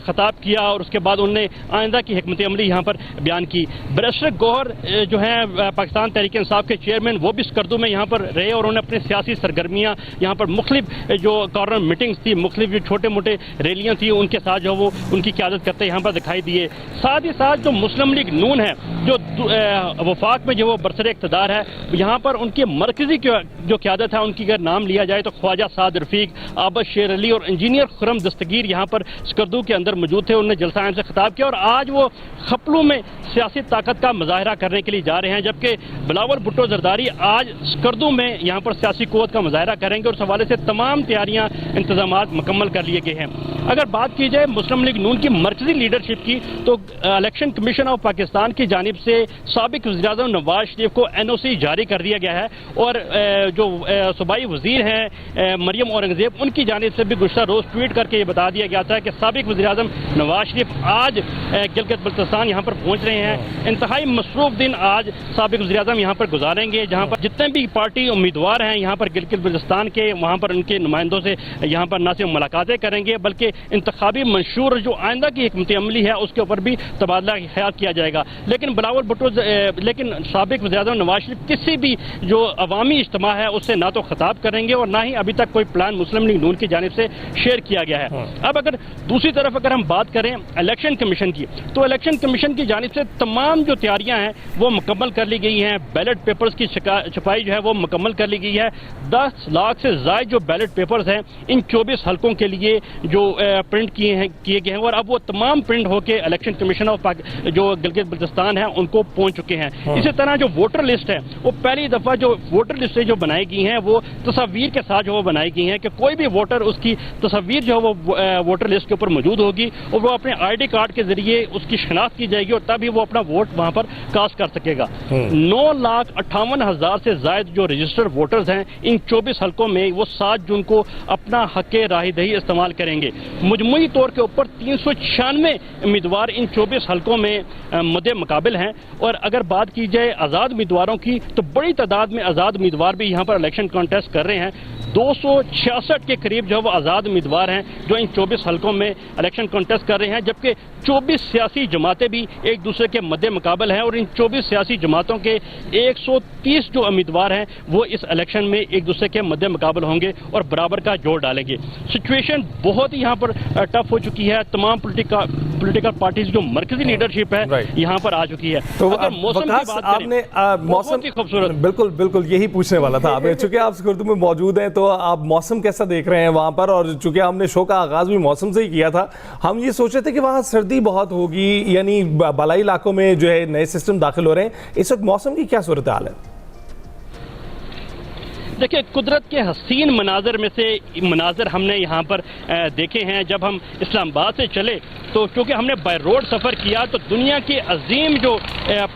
[SPEAKER 5] ख़िताब किया और उसके बाद उन्होंने आइंदा की हिकमत अमली यहाँ पर बयान की। बैरिस्टर गौहर जो हैं पाकिस्तान तहरीक इंसाफ के चेयरमैन, वो भी स्कर्दू में यहाँ पर रहे और उन्होंने अपनी सियासी सरगर्मियाँ यहाँ पर मुख्तलिफ जो कॉर्नर मीटिंग्स थी, मुख्तलिफ जो छोटे मोटे रैलियाँ थी, उनके साथ जो वो उनकी क़यादत करते यहाँ पर दिखाई दिए। साथ ही साथ जो मुस्लिम लीग नून है जो वफाक में जो वो बरसर इक़्तिदार है, यहाँ पर उनकी मरकज़ी जो क़यादत है उनकी अगर नाम लिया जाए तो ख्वाजा साद रफ़ीक, आबद शेर अली और इंजीनियर खुरम दस्तगीर यहाँ पर स्कर्दू के अंदर मौजूद थे। उन्होंने जलसा से खिताब किया और आज वो खपलू में सियासी ताकत का मुजाहरा करने के लिए जा रहे हैं, जबकि बिलावल भुट्टो ज़रदारी आज स्कर्दू में यहाँ पर सियासी क़ुव्वत का मुजाहरा करेंगे और इस हवाले से तमाम तैयारियाँ इंतजामात मुकम्मल कर लिए गए हैं। अगर बात की जाए मुस्लिम लीग नून की मरकज़ी लीडरशिप की, तो इलेक्शन कमीशन ऑफ पाकिस्तान की जानिब से साबिक वज़ीर-ए-आज़म नवाज शरीफ को NOC जारी कर दिया गया है और जो सूबाई वज़ीर हैं मरियम औरंगज़ेब, उनकी जानिब से भी गुज़श्ता रोज़ ट्वीट करके ये बता दिया गया था कि साबिक वज़ीर-ए-आज़म नवाज शरीफ आज गिलगित बल्तिस्तान यहाँ पर पहुँच रहे हैं। इंतहाई मसरूफ़ दिन आज साबिक वज़ीर-ए-आज़म यहाँ पर गुजारेंगे, जहाँ पर जितने भी पार्टी उम्मीदवार हैं यहाँ पर गिलगित बल्तिस्तान के, वहाँ पर उनके नुमाइंदों से यहाँ पर न सिर्फ मुलाकातें करेंगे बल्कि इंतखाबी मंशूर जो आइंदा की हिकमत अमली है उसके ऊपर भी तबादला ख्याल किया जाएगा। लेकिन बिलावल भुट्टो लेकिन साबिक वज़ीर-ए-आज़म नवाज शरीफ किसी भी जो अवामी इज्तिमा है उससे ना तो खिताब करेंगे और ना ही अभी तक कोई प्लान मुस्लिम लीग नून की जानिब से शेयर किया गया है। अब अगर दूसरी तरफ अगर हम बात करें इलेक्शन कमीशन की, तो इलेक्शन कमीशन की जानिब से तमाम जो तैयारियां हैं वो मुकम्मल कर ली गई हैं। बैलेट पेपर्स की छपाई जो है वो मुकम्मल कर ली गई है। 10 लाख से ज़ायद जो बैलेट पेपर्स हैं इन 24 हल्कों के लिए जो प्रिंट किए गए हैं और अब वो तमाम प्रिंट होकर इलेक्शन कमीशन ऑफ जो गिलगित बल्तिस्तान है उनको पहुंच चुके हैं। इसी तरह जो वोटर लिस्ट है वो पहली दफ़ा जो वोटर लिस्ट जो बनाई गई हैं वो तस्वीर के साथ जो वो बनाई गई हैं कि कोई भी वोटर उसकी तस्वीर जो है वो वोटर लिस्ट के ऊपर मौजूद होगी और वो अपने ID कार्ड के जरिए उसकी शनाख्त की जाएगी और तभी वो अपना वोट वहाँ पर कास्ट कर सकेगा। 9,58,000 से ज़ायद जो रजिस्टर्ड वोटर्स हैं इन 24 हल्कों में वो 7 जून को अपना हक़ राहदही इस्तेमाल करेंगे। मजमूई तौर के ऊपर 396 उम्मीदवार इन 24 हल्कों में मद्दे मुकाबिल हैं और अगर बात की जाए आज़ाद उम्मीदवारों की तो बड़ी तादाद में आज़ाद उम्मीदवार भी यहाँ पर इलेक्शन कॉन्टेस्ट कर रहे हैं। 266 के करीब जो वो आज़ाद उम्मीदवार हैं जो इन 24 हल्कों में इलेक्शन कॉन्टेस्ट कर रहे हैं, जबकि 24 सियासी जमातें भी एक दूसरे के मद्दे मुकाबल हैं और इन 24 सियासी जमातों के के 130 जो उम्मीदवार हैं वो इस इलेक्शन में एक दूसरे के मद्दे मुकाबल होंगे और बराबर का जोर डालेंगे। सिचुएशन बहुत ही यहाँ पर टफ हो चुकी है। तमाम पॉलिटिकल पार्टीज जो मरकजी लीडरशिप है यहाँ पर आ चुकी है।
[SPEAKER 2] तो
[SPEAKER 5] अगर मौसम की बात
[SPEAKER 2] आपने मौसम
[SPEAKER 5] की खूबसूरत,
[SPEAKER 2] बिल्कुल यही पूछने वाला था आपने, चूंकि आप स्कुर्दू में मौजूद हैं तो आप मौसम कैसा देख रहे हैं वहां पर? और चूंकि हमने शो का आगाज भी मौसम से ही किया था, हम ये सोच रहे थे कि वहां सर्दी बहुत होगी, यानी बालाई इलाकों में जो है नए सिस्टम दाखिल हो रहे हैं, इस वक्त मौसम की क्या सूरत हाल है?
[SPEAKER 5] देखिए, कुदरत के हसीन मनाजर में से मनाजर हमने यहाँ पर देखे हैं। जब हम इस्लामाबाद से चले तो क्योंकि हमने बाय रोड सफ़र किया तो दुनिया के अजीम जो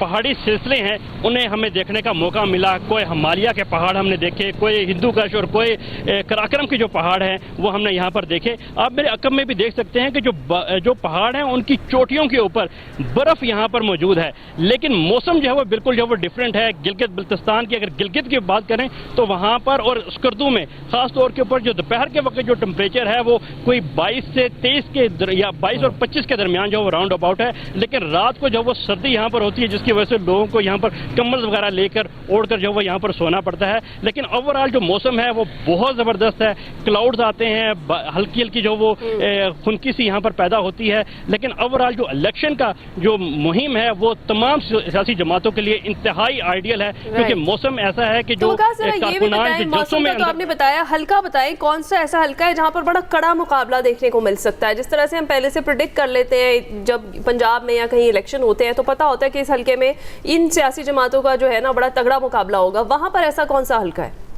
[SPEAKER 5] पहाड़ी सिलसिले हैं उन्हें हमें देखने का मौका मिला। कोई हिमालय के पहाड़ हमने देखे, कोई हिंदू कश और कोई कराक्रम के जो पहाड़ हैं वो हमने यहाँ पर देखे। आप मेरे अकब में भी देख सकते हैं कि जो पहाड़ हैं उनकी चोटियों के ऊपर बर्फ़ यहाँ पर मौजूद है, लेकिन मौसम जो है वो बिल्कुल जो है वो डिफरेंट है। गिलगित बल्तिस्तान की अगर गिलगित की बात करें तो वहाँ पर और स्कर्दू में खास तौर के ऊपर जो दोपहर के वक्त जो टेम्परेचर है वो कोई 22 से 23 के या 22 और 25 के दरमियान जो वो राउंड अबाउट है, लेकिन रात को जो वो सर्दी यहाँ पर होती है जिसकी वजह से लोगों को यहाँ पर कम्बल वगैरह लेकर ओढ़कर जो वो यहाँ पर सोना पड़ता है। लेकिन ओवरऑल जो मौसम है वो बहुत ज़बरदस्त है। क्लाउड्स आते हैं, हल्की हल्की जो वो खुनकी सी यहाँ पर पैदा होती है, लेकिन ओवरऑल जो इलेक्शन का जो मुहिम है वो तमाम सियासी जमातों के लिए इंतहाई आइडियल है, क्योंकि मौसम ऐसा है कि जो
[SPEAKER 1] मौसम का तो आपने बताया, हल्का बताएं कौन सा ऐसा हल्का है जहां पर बड़ा कड़ा मुकाबला देखने को मिल सकता है? जिस तरह से हम पहले से प्रेडिक्ट कर लेते हैं जब पंजाब में या कहीं इलेक्शन होते हैं तो पता होता है कि इस हल्के में इन सियासी जमातों का जो है ना बड़ा तगड़ा मुकाबला होगा, वहां पर ऐसा कौन सा हल्का है?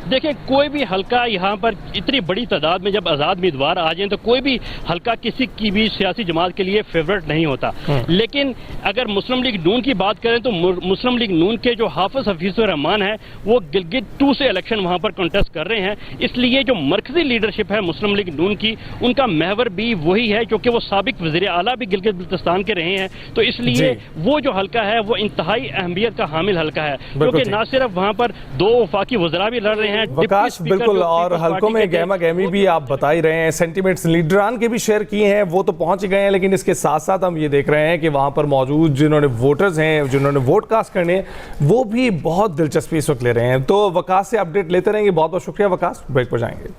[SPEAKER 5] देखिए, कोई भी हल्का यहाँ पर इतनी बड़ी तादाद में जब आज़ाद उम्मीदवार आ जाएं तो कोई भी हल्का किसी की भी सियासी जमात के लिए फेवरेट नहीं होता। लेकिन अगर मुस्लिम लीग नून की बात करें तो मुस्लिम लीग नून के जो हाफिज हफीजुर रहमान है वो गिलगित 2 से इलेक्शन वहाँ पर कंटेस्ट कर रहे हैं। इसलिए जो मरकजी लीडरशिप है मुस्लिम लीग नून की, उनका महवर भी वही है क्योंकि वो साबिक वज़ीर आला भी गिलगित बल्तिस्तान के रहे हैं। तो इसलिए वो जो हल्का है वो इंतहाई अहमियत का हामिल हल्का है, क्योंकि ना सिर्फ वहाँ पर 2 वफाकी वज़रा भी लड़ रहे हैं।
[SPEAKER 2] वकाश, बिल्कुल, और हल्कों में गहमा गहमी भी आप बता ही रहे हैं, सेंटिमेंट्स लीडरान के भी शेयर किए हैं, वो तो पहुंच गए हैं, लेकिन इसके साथ साथ हम ये देख रहे हैं कि वहां पर मौजूद जिन्होंने वोटर्स हैं, जिन्होंने वोट कास्ट करने हैं, वो भी बहुत दिलचस्पी इस वक्त ले रहे हैं। तो वकाश से अपडेट लेते रहेंगे। बहुत बहुत शुक्रिया वकाश, ब्रेक पर जाएंगे।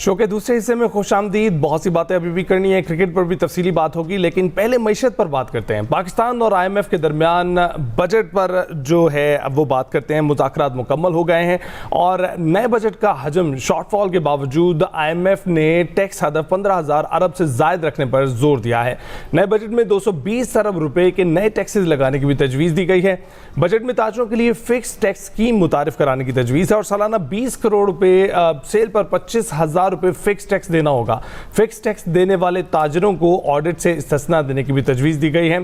[SPEAKER 2] शो के दूसरे हिस्से में खुशामदीद। बहुत सी बातें अभी भी करनी है, क्रिकेट पर भी तफसीली बात होगी, लेकिन पहले मईशत पर बात करते हैं। पाकिस्तान और IMF के दरमियान बजट पर जो है अब वो बात करते हैं। मुज़ाकरात मुकम्मल हो गए हैं और नए बजट का हजम शॉर्टफॉल के बावजूद IMF ने टैक्स हदफ 15,000 अरब से ज़ायद रखने पर जोर दिया है। नए बजट में 220 अरब रुपए के नए टैक्सेस लगाने की भी तजवीज़ दी गई है। बजट में ताजरों के लिए फिक्स टैक्स स्कीम मुतारिफ कराने की तजवीज़ है और सालाना 20 करोड़ रुपए सेल पर 25,000 रुपए फिक्स टैक्स देना होगा। फिक्स टैक्स देने वाले ताजरों को ऑडिट से इस्तिस्ना देने की भी तजवीज़ दी गई है।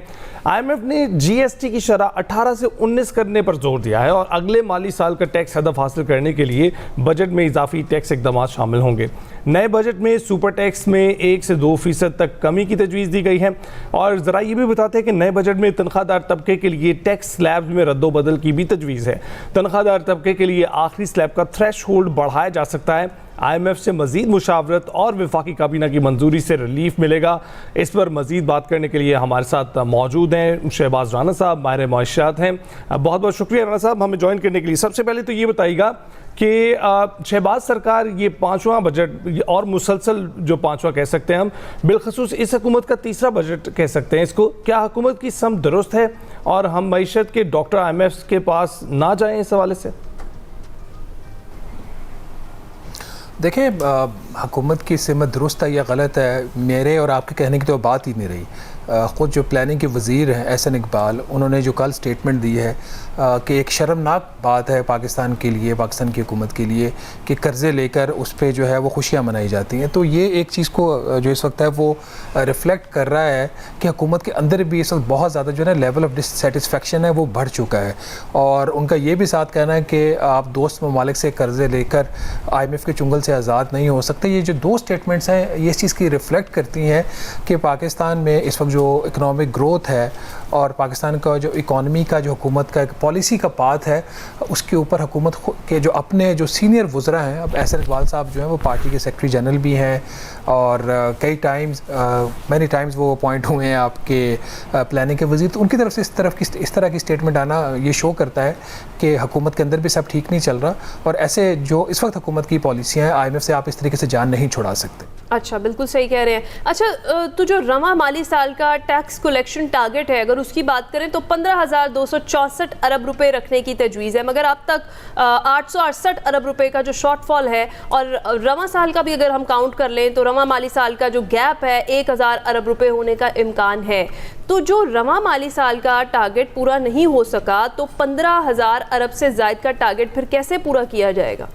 [SPEAKER 2] IMF ने GST की शरह 18 से 19 करने पर जोर दिया है और अगले माली साल का टैक्स हदफ हासिल करने के लिए बजट में इजाफी टैक्स इकदाम शामिल होंगे। नए बजट में सुपर टैक्स में 1 से 2% तक कमी की तजवीज़ दी गई है और ज़रा ये भी बताते हैं कि नए बजट में तनख्वाहदार तबके के लिए टैक्स स्लैब में रद्दोबदल की भी तजवीज़ है। तनख्वाहदार तबके के लिए आखिरी स्लैब का थ्रेश होल्ड बढ़ाया जा सकता है। IMF से मजीद मुशावरत और वफाकी काबीना की मंजूरी से रिलीफ मिलेगा। इस पर मजीद बात करने के लिए हमारे साथ मौजूद हैं शहबाज राना साहब, माहिर मईशत हैं। बहुत बहुत शुक्रिया राना साहब हमें ज्वाइन करने के लिए। सबसे पहले तो ये बताइएगा कि शहबाज सरकार ये 5वां बजट और मुसलसल जो 5वां कह सकते हैं हम, बिलखसूस इस हुकूमत का तीसरा बजट कह सकते हैं इसको, क्या हुकूमत की सम दुरुस्त है और हम मईशत के डॉक्टर IMF के पास ना जाएं इस हवाले से?
[SPEAKER 6] देखें, हुकूमत की सिमत दुरुस्त है या गलत है, मेरे और आपके कहने की तो बात ही नहीं रही। ख़ुद जो प्लानिंग के वज़ीर हैं एहसन इकबाल, उन्होंने जो कल स्टेटमेंट दी है कि एक शर्मनाक बात है पाकिस्तान के लिए, पाकिस्तान की हुकूमत के लिए कि कर्ज़े लेकर उस पर जो है वो खुशियाँ मनाई जाती हैं। तो ये एक चीज़ को जो इस वक्त है वो रिफ़्लेक्ट कर रहा है कि हुकूमत के अंदर भी इस वक्त बहुत ज़्यादा जो है ना लेवल ऑफ डिससेटिस्फेक्शन है वो बढ़ चुका है। और उनका ये भी साथ कहना है कि आप दोस्त ममालिक से कर्ज़े लेकर IMF के चुंगल से आज़ाद नहीं हो सकते। ये जो दो स्टेटमेंट्स हैं ये इस चीज़ की रिफ्लेक्ट करती हैं कि पाकिस्तान में इस वक्त जो इकनॉमिक ग्रोथ है और पाकिस्तान का जो इकॉनमी का जो हुकूमत का एक पॉलिसी का पाथ है, उसके ऊपर हुकूमत के जो अपने जो सीनियर वज़रा हैं, अब एहसन इकबाल साहब जो हैं वो पार्टी के सेक्रेटरी जनरल भी हैं और कई टाइम्स मैनी टाइम्स वो अपॉइंट हुए हैं आपके प्लानिंग के वज़ीर, तो उनकी तरफ से इस तरह की स्टेटमेंट आना ये शो करता है कि हुकूमत के अंदर भी सब ठीक नहीं चल रहा और ऐसे जो इस वक्त हुकूमत की पॉलिसियाँ हैं IMF से आप इस तरीके से जान नहीं छुड़ा सकते।
[SPEAKER 1] अच्छा, बिल्कुल सही कह रहे हैं। अच्छा, तो जो रवा माली साल का टैक्स कलेक्शन टारगेट है, अगर उसकी बात करें तो 15,264 अरब रुपए रखने की तजवीज़ है, मगर अब तक 868 अरब रुपए का जो शॉर्टफॉल है, और रवा साल का भी अगर हम काउंट कर लें तो रवा माली साल का जो गैप है 1,000 अरब रुपए होने का इम्कान है। तो जो रवा माली साल का टारगेट पूरा नहीं हो सका तो 15,000 अरब से ज़ायद का टारगेट फिर कैसे पूरा किया जाएगा?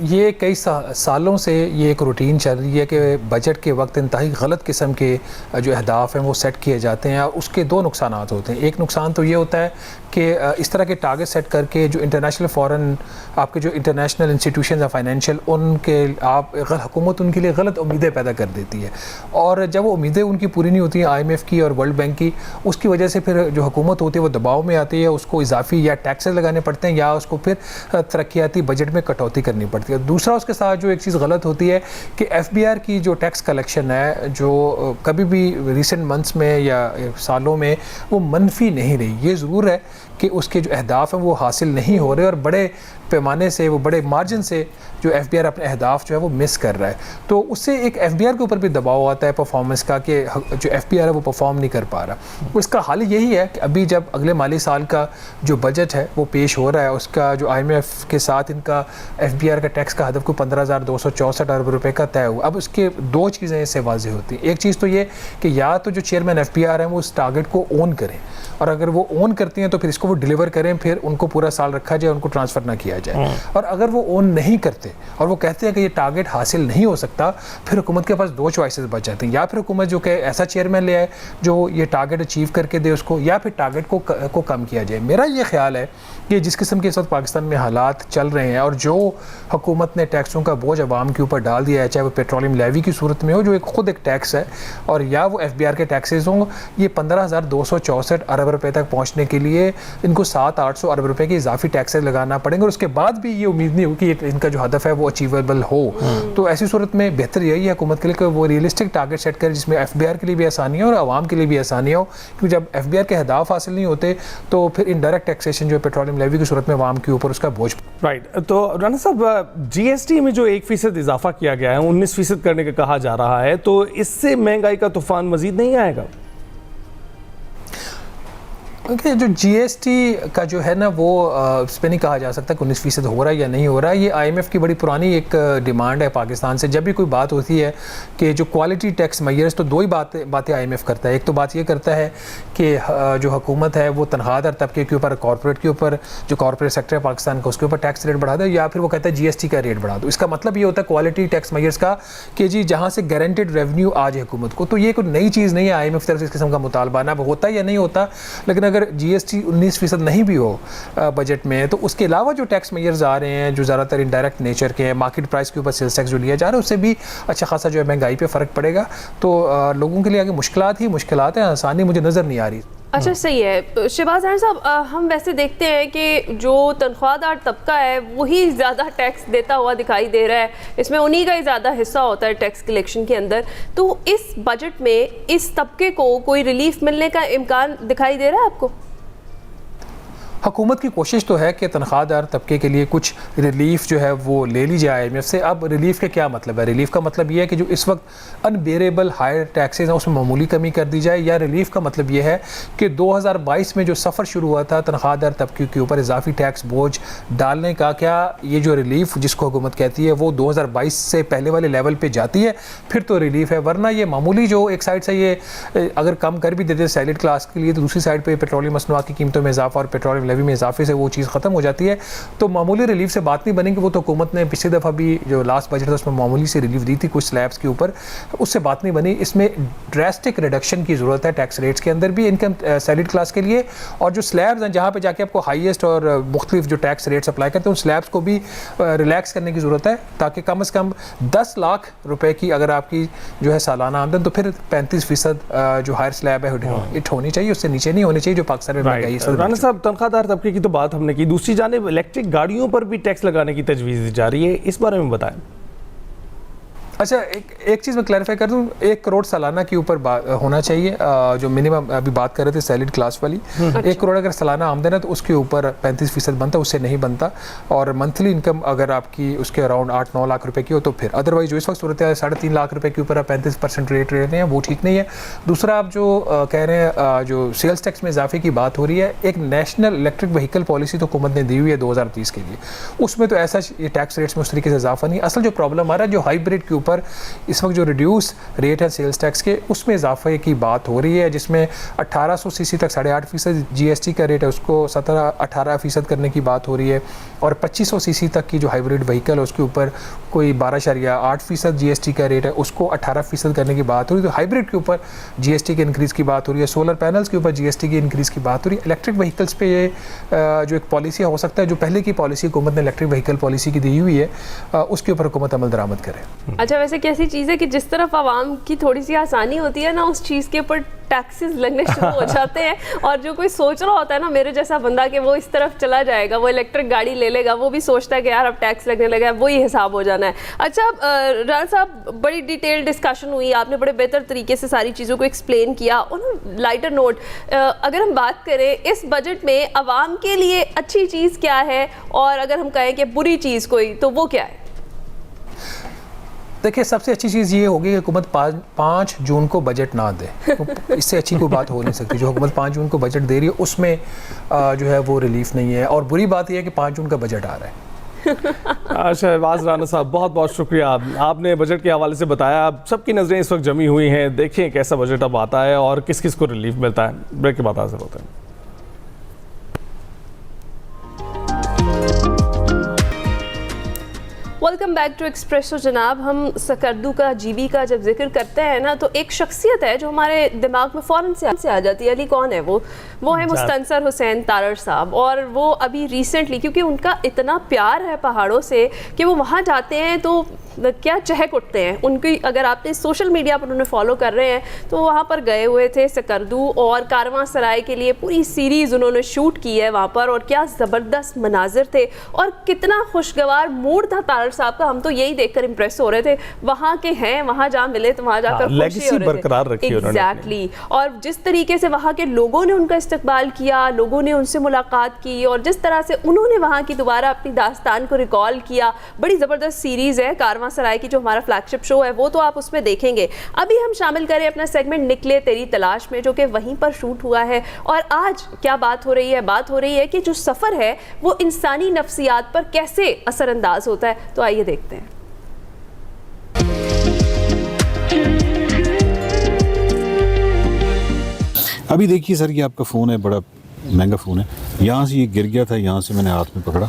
[SPEAKER 6] ये कई सालों से ये एक रूटीन चल रही है कि बजट के वक्त इंतहाई गलत किस्म के जो अहदाफ हैं वो सेट किए जाते हैं और उसके दो नुकसान होते हैं। एक नुकसान तो ये होता है कि इस तरह के टारगेट सेट करके जो इंटरनेशनल फ़ॉरेन आपके जो इंटरनेशनल इंस्टीट्यूशन है फाइनेंशियल, उनके हुकूमत उनके लिए गलत उम्मीदें पैदा कर देती है और जब वो उम्मीदें उनकी पूरी नहीं होती हैं IMF की और वर्ल्ड बैंक की, उसकी वजह से फिर जो हुकूमत होती है वो दबाव में आती है, उसको इजाफी या टैक्सेस लगाने पड़ते हैं या उसको फिर तरक्याती बजट में कटौती करनी पड़ती है। दूसरा उसके साथ जो एक चीज़ गलत होती है कि FBR की जो टैक्स कलेक्शन है जो कभी भी रिसेंट मंथ्स में या सालों में वो मनफी नहीं रही। ये ज़रूर है कि उसके जो अहदाफ हैं वो हासिल नहीं हो रहे और बड़े पैमाने से वो बड़े मार्जिन से जो FBR अपने अहदाफ जो है वो मिस कर रहा है, तो उससे एक FBR के ऊपर भी दबाव आता है परफॉर्मेंस का कि जो FBR है वो परफॉर्म नहीं कर पा रहा। तो इसका हल यही है कि अभी जब अगले माली साल का जो बजट है वो पेश हो रहा है, उसका जो IMF के साथ इनका FBR का टैक्स का हदफ को 15,264 अरब रुपये का तय हुआ। अब उसके दो चीज़ें इससे वाज़ेह होती हैं। एक चीज़ तो ये कि या तो जो चेयरमैन FBR हैं वो उस टारगेट को ओन करें और अगर वो ओन करती हैं तो फिर इसको वो डिलीवर करें, फिर उनको पूरा साल रखा जाए, उनको ट्रांसफ़र ना किया जाए। और अगर वो ओन नहीं करते और वो कहते हैं कि ये टारगेट हासिल नहीं हो सकता, फिर हुकूमत के पास दो चॉइसेस बच जाती हैं। या फिर हुकूमत जो कि ऐसा चेयरमैन ले आए जो ये टारगेट अचीव करके दे उसको, या फिर टारगेट को कम किया जाए। मेरा ये ख्याल है कि जिस किस्म के इस वक्त पाकिस्तान में हालात चल रहे हैं और जो हुकूमत ने टैक्सों का बोझ अवाम के ऊपर डाल दिया है, चाहे वो पेट्रोलियम लेवी की सूरत में हो जो खुद एक टैक्स है, और या वो FBR के टैक्सेस हों, ये 15,264 अरब रुपये तक पहुँचने के लिए इनको 700-800 अरब रुपये के इजाफी टैक्सेस लगाना पड़ेंगे और उसके बाद भी ये उम्मीद नहीं होगी कि इनका जो हदफ है वो अचीवेबल हो। तो ऐसी सूरत में बेहतर यही है हुकूमत के लिए कि वो रियलिस्टिक टारगेट सेट करे जिसमें FBR के लिए भी आसानी हो और आवाम के लिए भी आसानी हो, क्योंकि जब FBR के अहदाफ हासिल नहीं होते तो फिर इनडायरेक्ट टैक्सेशन जो पेट्रोलियम लेवी की सूरत में आवाम के ऊपर उसका बोझ।
[SPEAKER 2] राइट, तो राना साहब GST में जो 1% इजाफा किया गया है 19% करने का कहा जा रहा है, तो इससे महंगाई का तूफान मजीद नहीं आएगा?
[SPEAKER 6] जो GST का जो है ना वो इस पर नहीं कहा जा सकता कि 19% हो रहा है या नहीं हो रहा है। ये IMF की बड़ी पुरानी एक डिमांड है पाकिस्तान से। जब भी कोई बात होती है कि जो क्वालिटी टैक्स मेजर्स, तो दो ही बातें IMF करता है। एक तो बात ये करता है कि जो हुकूमत है वो तनख्वाहदार तबके के ऊपर, कॉर्पोरेट के ऊपर, जो कॉर्पोरेट सेक्टर है पाकिस्तान का उसके ऊपर टैक्स रेट बढ़ा दो, या फिर वो कहता है GST का रेट बढ़ा दो। इसका मतलब ये होता है क्वालिटी टैक्स मेजर्स का कि जी जहाँ से गारंटेड रेवेन्यू आ जाए हुकूमत को। तो ये कोई नई चीज़ नहीं है IMF की तरफ से इस किस्म का मुतालबा, ना होता या नहीं होता। लेकिन अगर GST 19% नहीं भी हो बजट में, तो उसके अलावा जो टैक्स मेजर्स आ रहे हैं जो ज़्यादातर इनडायरेक्ट नेचर के हैं, मार्केट प्राइस के ऊपर सेल्स टैक्स जो लिया जा रहा है, उससे भी अच्छा खासा जो है महंगाई पे फ़र्क पड़ेगा। तो लोगों के लिए आगे मुश्किलात हैं, आसानी मुझे नज़र नहीं आ रही।
[SPEAKER 1] अच्छा, सही है। शहबाज अहमद साहब, हम वैसे देखते हैं कि जो तनख्वाहदार तबका है वही ज़्यादा टैक्स देता हुआ दिखाई दे रहा है, इसमें उन्हीं का ही ज़्यादा हिस्सा होता है टैक्स कलेक्शन के अंदर। तो इस बजट में इस तबके को कोई रिलीफ मिलने का इम्कान दिखाई दे रहा है आपको?
[SPEAKER 6] हुकूमत की कोशिश तो है कि तनख्वाहदार तबके के लिए कुछ रिलीफ जो है वो ले ली जाए IMF से। अब रिलीफ के क्या मतलब है? रिलीफ का मतलब ये है कि जो इस वक्त अनबेरेबल हायर टैक्सेस हैं उसमें मामूली कमी कर दी जाए, या रिलीफ का मतलब ये है कि 2022 में जो सफ़र शुरू हुआ था तनख्वाहदार तबके के ऊपर इजाफी टैक्स बोझ डालने का, क्या ये जो रिलीफ जिसको हुकूमत कहती है वो 2022 से पहले वाले लेवल पर जाती है, फिर तो रिलीफ है। वरना ये मामूली जो एक साइड से ये अगर कम कर भी देते सैलरी क्लास के लिए, तो दूसरी साइड पर पेट्रोलियम मसनूआत की कीमतों में इजाफा और पेट्रोलियम लेवी में इजाफे से वो चीज़ ख़त्म हो जाती है, तो मामूली रिलीफ से बात नहीं बनेगी। वो तो हुकूमत ने पिछली दफ़ा भी जो लास्ट बजट था उसमें मामूली सी रिलीफ दी थी कुछ स्लैब्स के ऊपर, उससे बात नहीं बनी। इसमें ड्रेस्टिक रिडक्शन की ज़रूरत है टैक्स रेट्स के अंदर भी इनकम सैलरीड क्लास के लिए, और जो स्लैब्स हैं जहाँ पे जाके आपको हाईएस्ट और मुख्तलिफ जो टैक्स रेट्स अप्लाई करते हैं उन स्लैब्स को भी रिलैक्स करने की ज़रूरत है, ताकि कम से कम 10 लाख रुपए की अगर आपकी जो है सालाना आमदन, तो फिर 35% जो हायर स्लैब है हिट होनी चाहिए, उससे नीचे नहीं होनी चाहिए जो पाकिस्तान में महंगाई है।
[SPEAKER 2] राना साहब, तनख्वाहदार तबके की तो बात हमने की, दूसरी जानिब इलेक्ट्रिक गाड़ियों पर भी टैक्स लगाने की तजवीज़ जा रही है, इस बारे में बताएं।
[SPEAKER 6] अच्छा, एक चीज़ मैं क्लैरिफाई कर दूं, 1 करोड़ सालाना के ऊपर होना चाहिए जो मिनिमम अभी बात कर रहे थे सैलरीड क्लास वाली। 1 करोड़ अगर सालाना आमदन है तो उसके ऊपर 35% बनता है, उससे नहीं बनता। और मंथली इनकम अगर आपकी उसके अराउंड 8-9 लाख रुपए की हो तो फिर, अदरवाइज जो इस वक्त सूरत है 3.5 लाख रुपए के ऊपर आप 35% रेट रहे हैं, वो ठीक नहीं है। दूसरा, आप जो कह रहे हैं जो सेल्स टैक्स में इजाफे की बात हो रही है, एक नेशनल इलेक्ट्रिक व्हीकल पॉलिसी तो हुकूमत ने दी हुई है 2030 के लिए, उसमें तो ऐसा ये टैक्स रेट्स में उस तरीके से इजाफा नहीं। असल जो प्रॉब्लम आ रहा है जो हाइब्रिड के पर इस वक्त जो रिड्यूस रेट है सेल्स टैक्स के, उसमें इजाफे की बात हो रही है, जिसमें 1800 सीसी तक 8.5% जीएसटी का रेट है उसको 17-18% करने की बात हो रही है, और 2500 सीसी तक की जो हाइब्रिड व्हीकल है उसके ऊपर कोई 12.8% जीएसटी का रेट है, उसको 18% करने की बात हो रही है। तो हाइब्रिड के ऊपर जीएसटी के इंक्रीज़ की बात हो रही है, सोलर पैनल्स के ऊपर जीएसटी की इंक्रीज़ की बात हो रही है। इलेक्ट्रिक व्हीकल्स पे ये जो एक पॉलिसी हो सकता है, जो पहले की पॉलिसी हुकूमत ने इलेक्ट्रिक व्हीकल पॉलिसी की दी हुई है, उसके ऊपर हुकूमत अमल दरामद करे।
[SPEAKER 1] अच्छा, वैसे कैसी चीज़ है कि जिस तरफ आवाम की थोड़ी सी आसानी होती है ना, उस चीज़ के ऊपर टैक्सेस लगने शुरू हो जाते हैं, और जो कोई सोच रहा होता है ना मेरे जैसा बंदा कि वो इस तरफ चला जाएगा, वो इलेक्ट्रिक गाड़ी ले लेगा, वो भी सोचता है कि यार अब टैक्स लगने लगा है, वही हिसाब हो जाना है। अच्छा राना साहब, बड़ी डिटेल डिस्कशन हुई, आपने बड़े बेहतर तरीके से सारी चीज़ों को एक्सप्लेन किया। और लाइटर नोट, अगर हम बात करें इस बजट में आवाम के लिए अच्छी चीज़ क्या है, और अगर हम कहें कि बुरी चीज़ कोई, तो वो क्या है?
[SPEAKER 6] देखिए, सबसे अच्छी चीज़ ये होगी कि हुकूमत 5 जून को बजट ना दे, तो इससे अच्छी कोई बात हो नहीं सकती। जो हुकूमत 5 जून को बजट दे रही है उसमें जो है वो रिलीफ नहीं है, और बुरी बात यह है कि 5 जून का बजट आ रहा है।
[SPEAKER 2] शहबाज राना साहब, बहुत बहुत शुक्रिया, आपने बजट के हवाले से बताया। अब सबकी नज़रें इस वक्त जमी हुई हैं, देखें कैसा बजट अब आता है और किस किस को रिलीफ मिलता है। ब्रेक के बाद हाजिर होते हैं।
[SPEAKER 1] Welcome back to Expresso. जनाब, हम सकरदू का, जीबी का जब जिक्र करते हैं ना, तो एक शख्सियत है जो हमारे दिमाग में फ़ौरन से आ जाती है। अली कौन है वो है मुस्तनसर हुसैन तारड़ साहब। और वो अभी रिसेंटली, क्योंकि उनका इतना प्यार है पहाड़ों से कि वो वहाँ जाते हैं तो क्या चहक उठते हैं उनकी। अगर आपने सोशल मीडिया पर उन्हें फॉलो कर रहे हैं तो वहाँ पर गए हुए थे सकरदू, और कारवां सराय के लिए पूरी सीरीज़ उन्होंने शूट की है वहाँ पर, और क्या ज़बरदस्त मनाजिर थे और कितना खुशगवार मूड था तारड़ साहब का। हम तो यही देखकर इम्प्रेस हो रहे थे, वहाँ के हैं, वहाँ जहाँ मिले तो वहाँ जाकर खुशी हो रहे थे। एग्जैक्टली। और जिस तरीके से वहाँ के लोगों ने उनका इस्तकबाल किया, लोगों ने उनसे मुलाकात की, और जिस तरह से उन्होंने वहाँ की दोबारा अपनी दास्तान को रिकॉल किया, बड़ी ज़बरदस्त सीरीज़ है कारवां सराय की, जो हमारा फ्लैगशिप शो है, वो तो आप उसमें देखेंगे। अभी हम शामिल करें अपना सेगमेंट निकले तेरी तलाश में, जो कि वहीं पर शूट हुआ है। और आज क्या बात हो रही है? बात हो रही है कि जो सफ़र है वो इंसानी नफ्सियात पर कैसे असरअंदाज होता है। तो आइए देखते हैं।
[SPEAKER 7] अभी देखिए सर, ये आपका फ़ोन है, बड़ा महंगा फ़ोन है, यहाँ से ये गिर गया था, यहाँ से मैंने हाथ में पकड़ा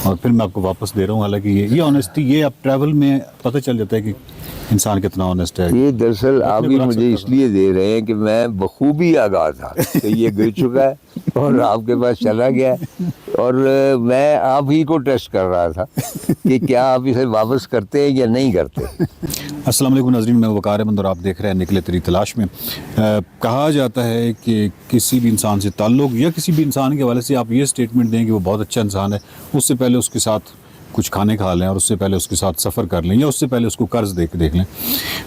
[SPEAKER 7] और फिर मैं आपको वापस दे रहा हूँ। हालांकि ये ऑनेस्टी, ये आप ट्रैवल में पता चल जाता है कि इंसान कितना ऑनेस्ट है।
[SPEAKER 8] ये दरअसल आप ही मुझे इसलिए दे रहे हैं कि मैं बखूबी आगाह था कि ये गिर चुका है और आपके पास चला गया है, और मैं आप ही को टेस्ट कर रहा था कि क्या आप इसे वापस करते हैं या नहीं करते।
[SPEAKER 7] अस्सलाम वालेकुम नाज़रीन, मैं वकार अहमद और आप देख रहे हैं निकले तेरी तलाश में। कहा जाता है कि किसी भी इंसान से ताल्लुक़ या किसी भी इंसान के हवाले से आप ये स्टेटमेंट दें कि वो बहुत अच्छा इंसान है, उससे पहले उसके साथ कुछ खाने खा लें, और उससे पहले उसके साथ सफ़र कर लें, या उससे पहले उसको कर्ज़ दे के देख लें,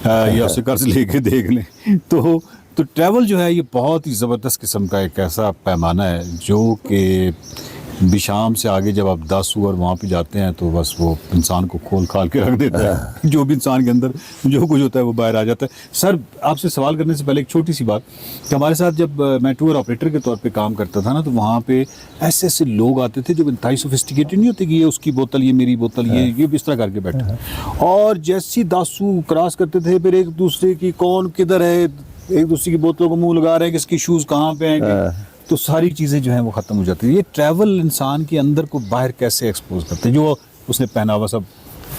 [SPEAKER 7] या उससे कर्ज़ लेके देख लें। तो ट्रैवल जो है ये बहुत ही ज़बरदस्त किस्म का एक ऐसा पैमाना है जो कि बिशाम से आगे जब आप 10 और वहाँ पे जाते हैं तो बस वो इंसान को खोल खाल के रख देता है। जो भी इंसान के अंदर जो कुछ होता है वो बाहर आ जाता है। सर, आपसे सवाल करने से पहले एक छोटी सी बात कि हमारे साथ जब मैं टूर ऑपरेटर के तौर पे काम करता था ना, तो वहाँ पे ऐसे ऐसे लोग आते थे जो इंतहाई सोफिस्टिकेटेड नहीं होते कि ये उसकी बोतल, ये मेरी बोतल, ये इस तरह करके बैठे, और जैसी दासू क्रॉस करते थे फिर एक दूसरे की कौन किधर है, एक दूसरे की बोतलों को मुँह लगा रहे हैं, किसकी शूज़ कहाँ पे हैं, तो सारी चीज़ें जो हैं वो ख़त्म हो जाती है। ये ट्रैवल इंसान के अंदर को बाहर कैसे एक्सपोज करते हैं, जो उसने पहना हुआ सब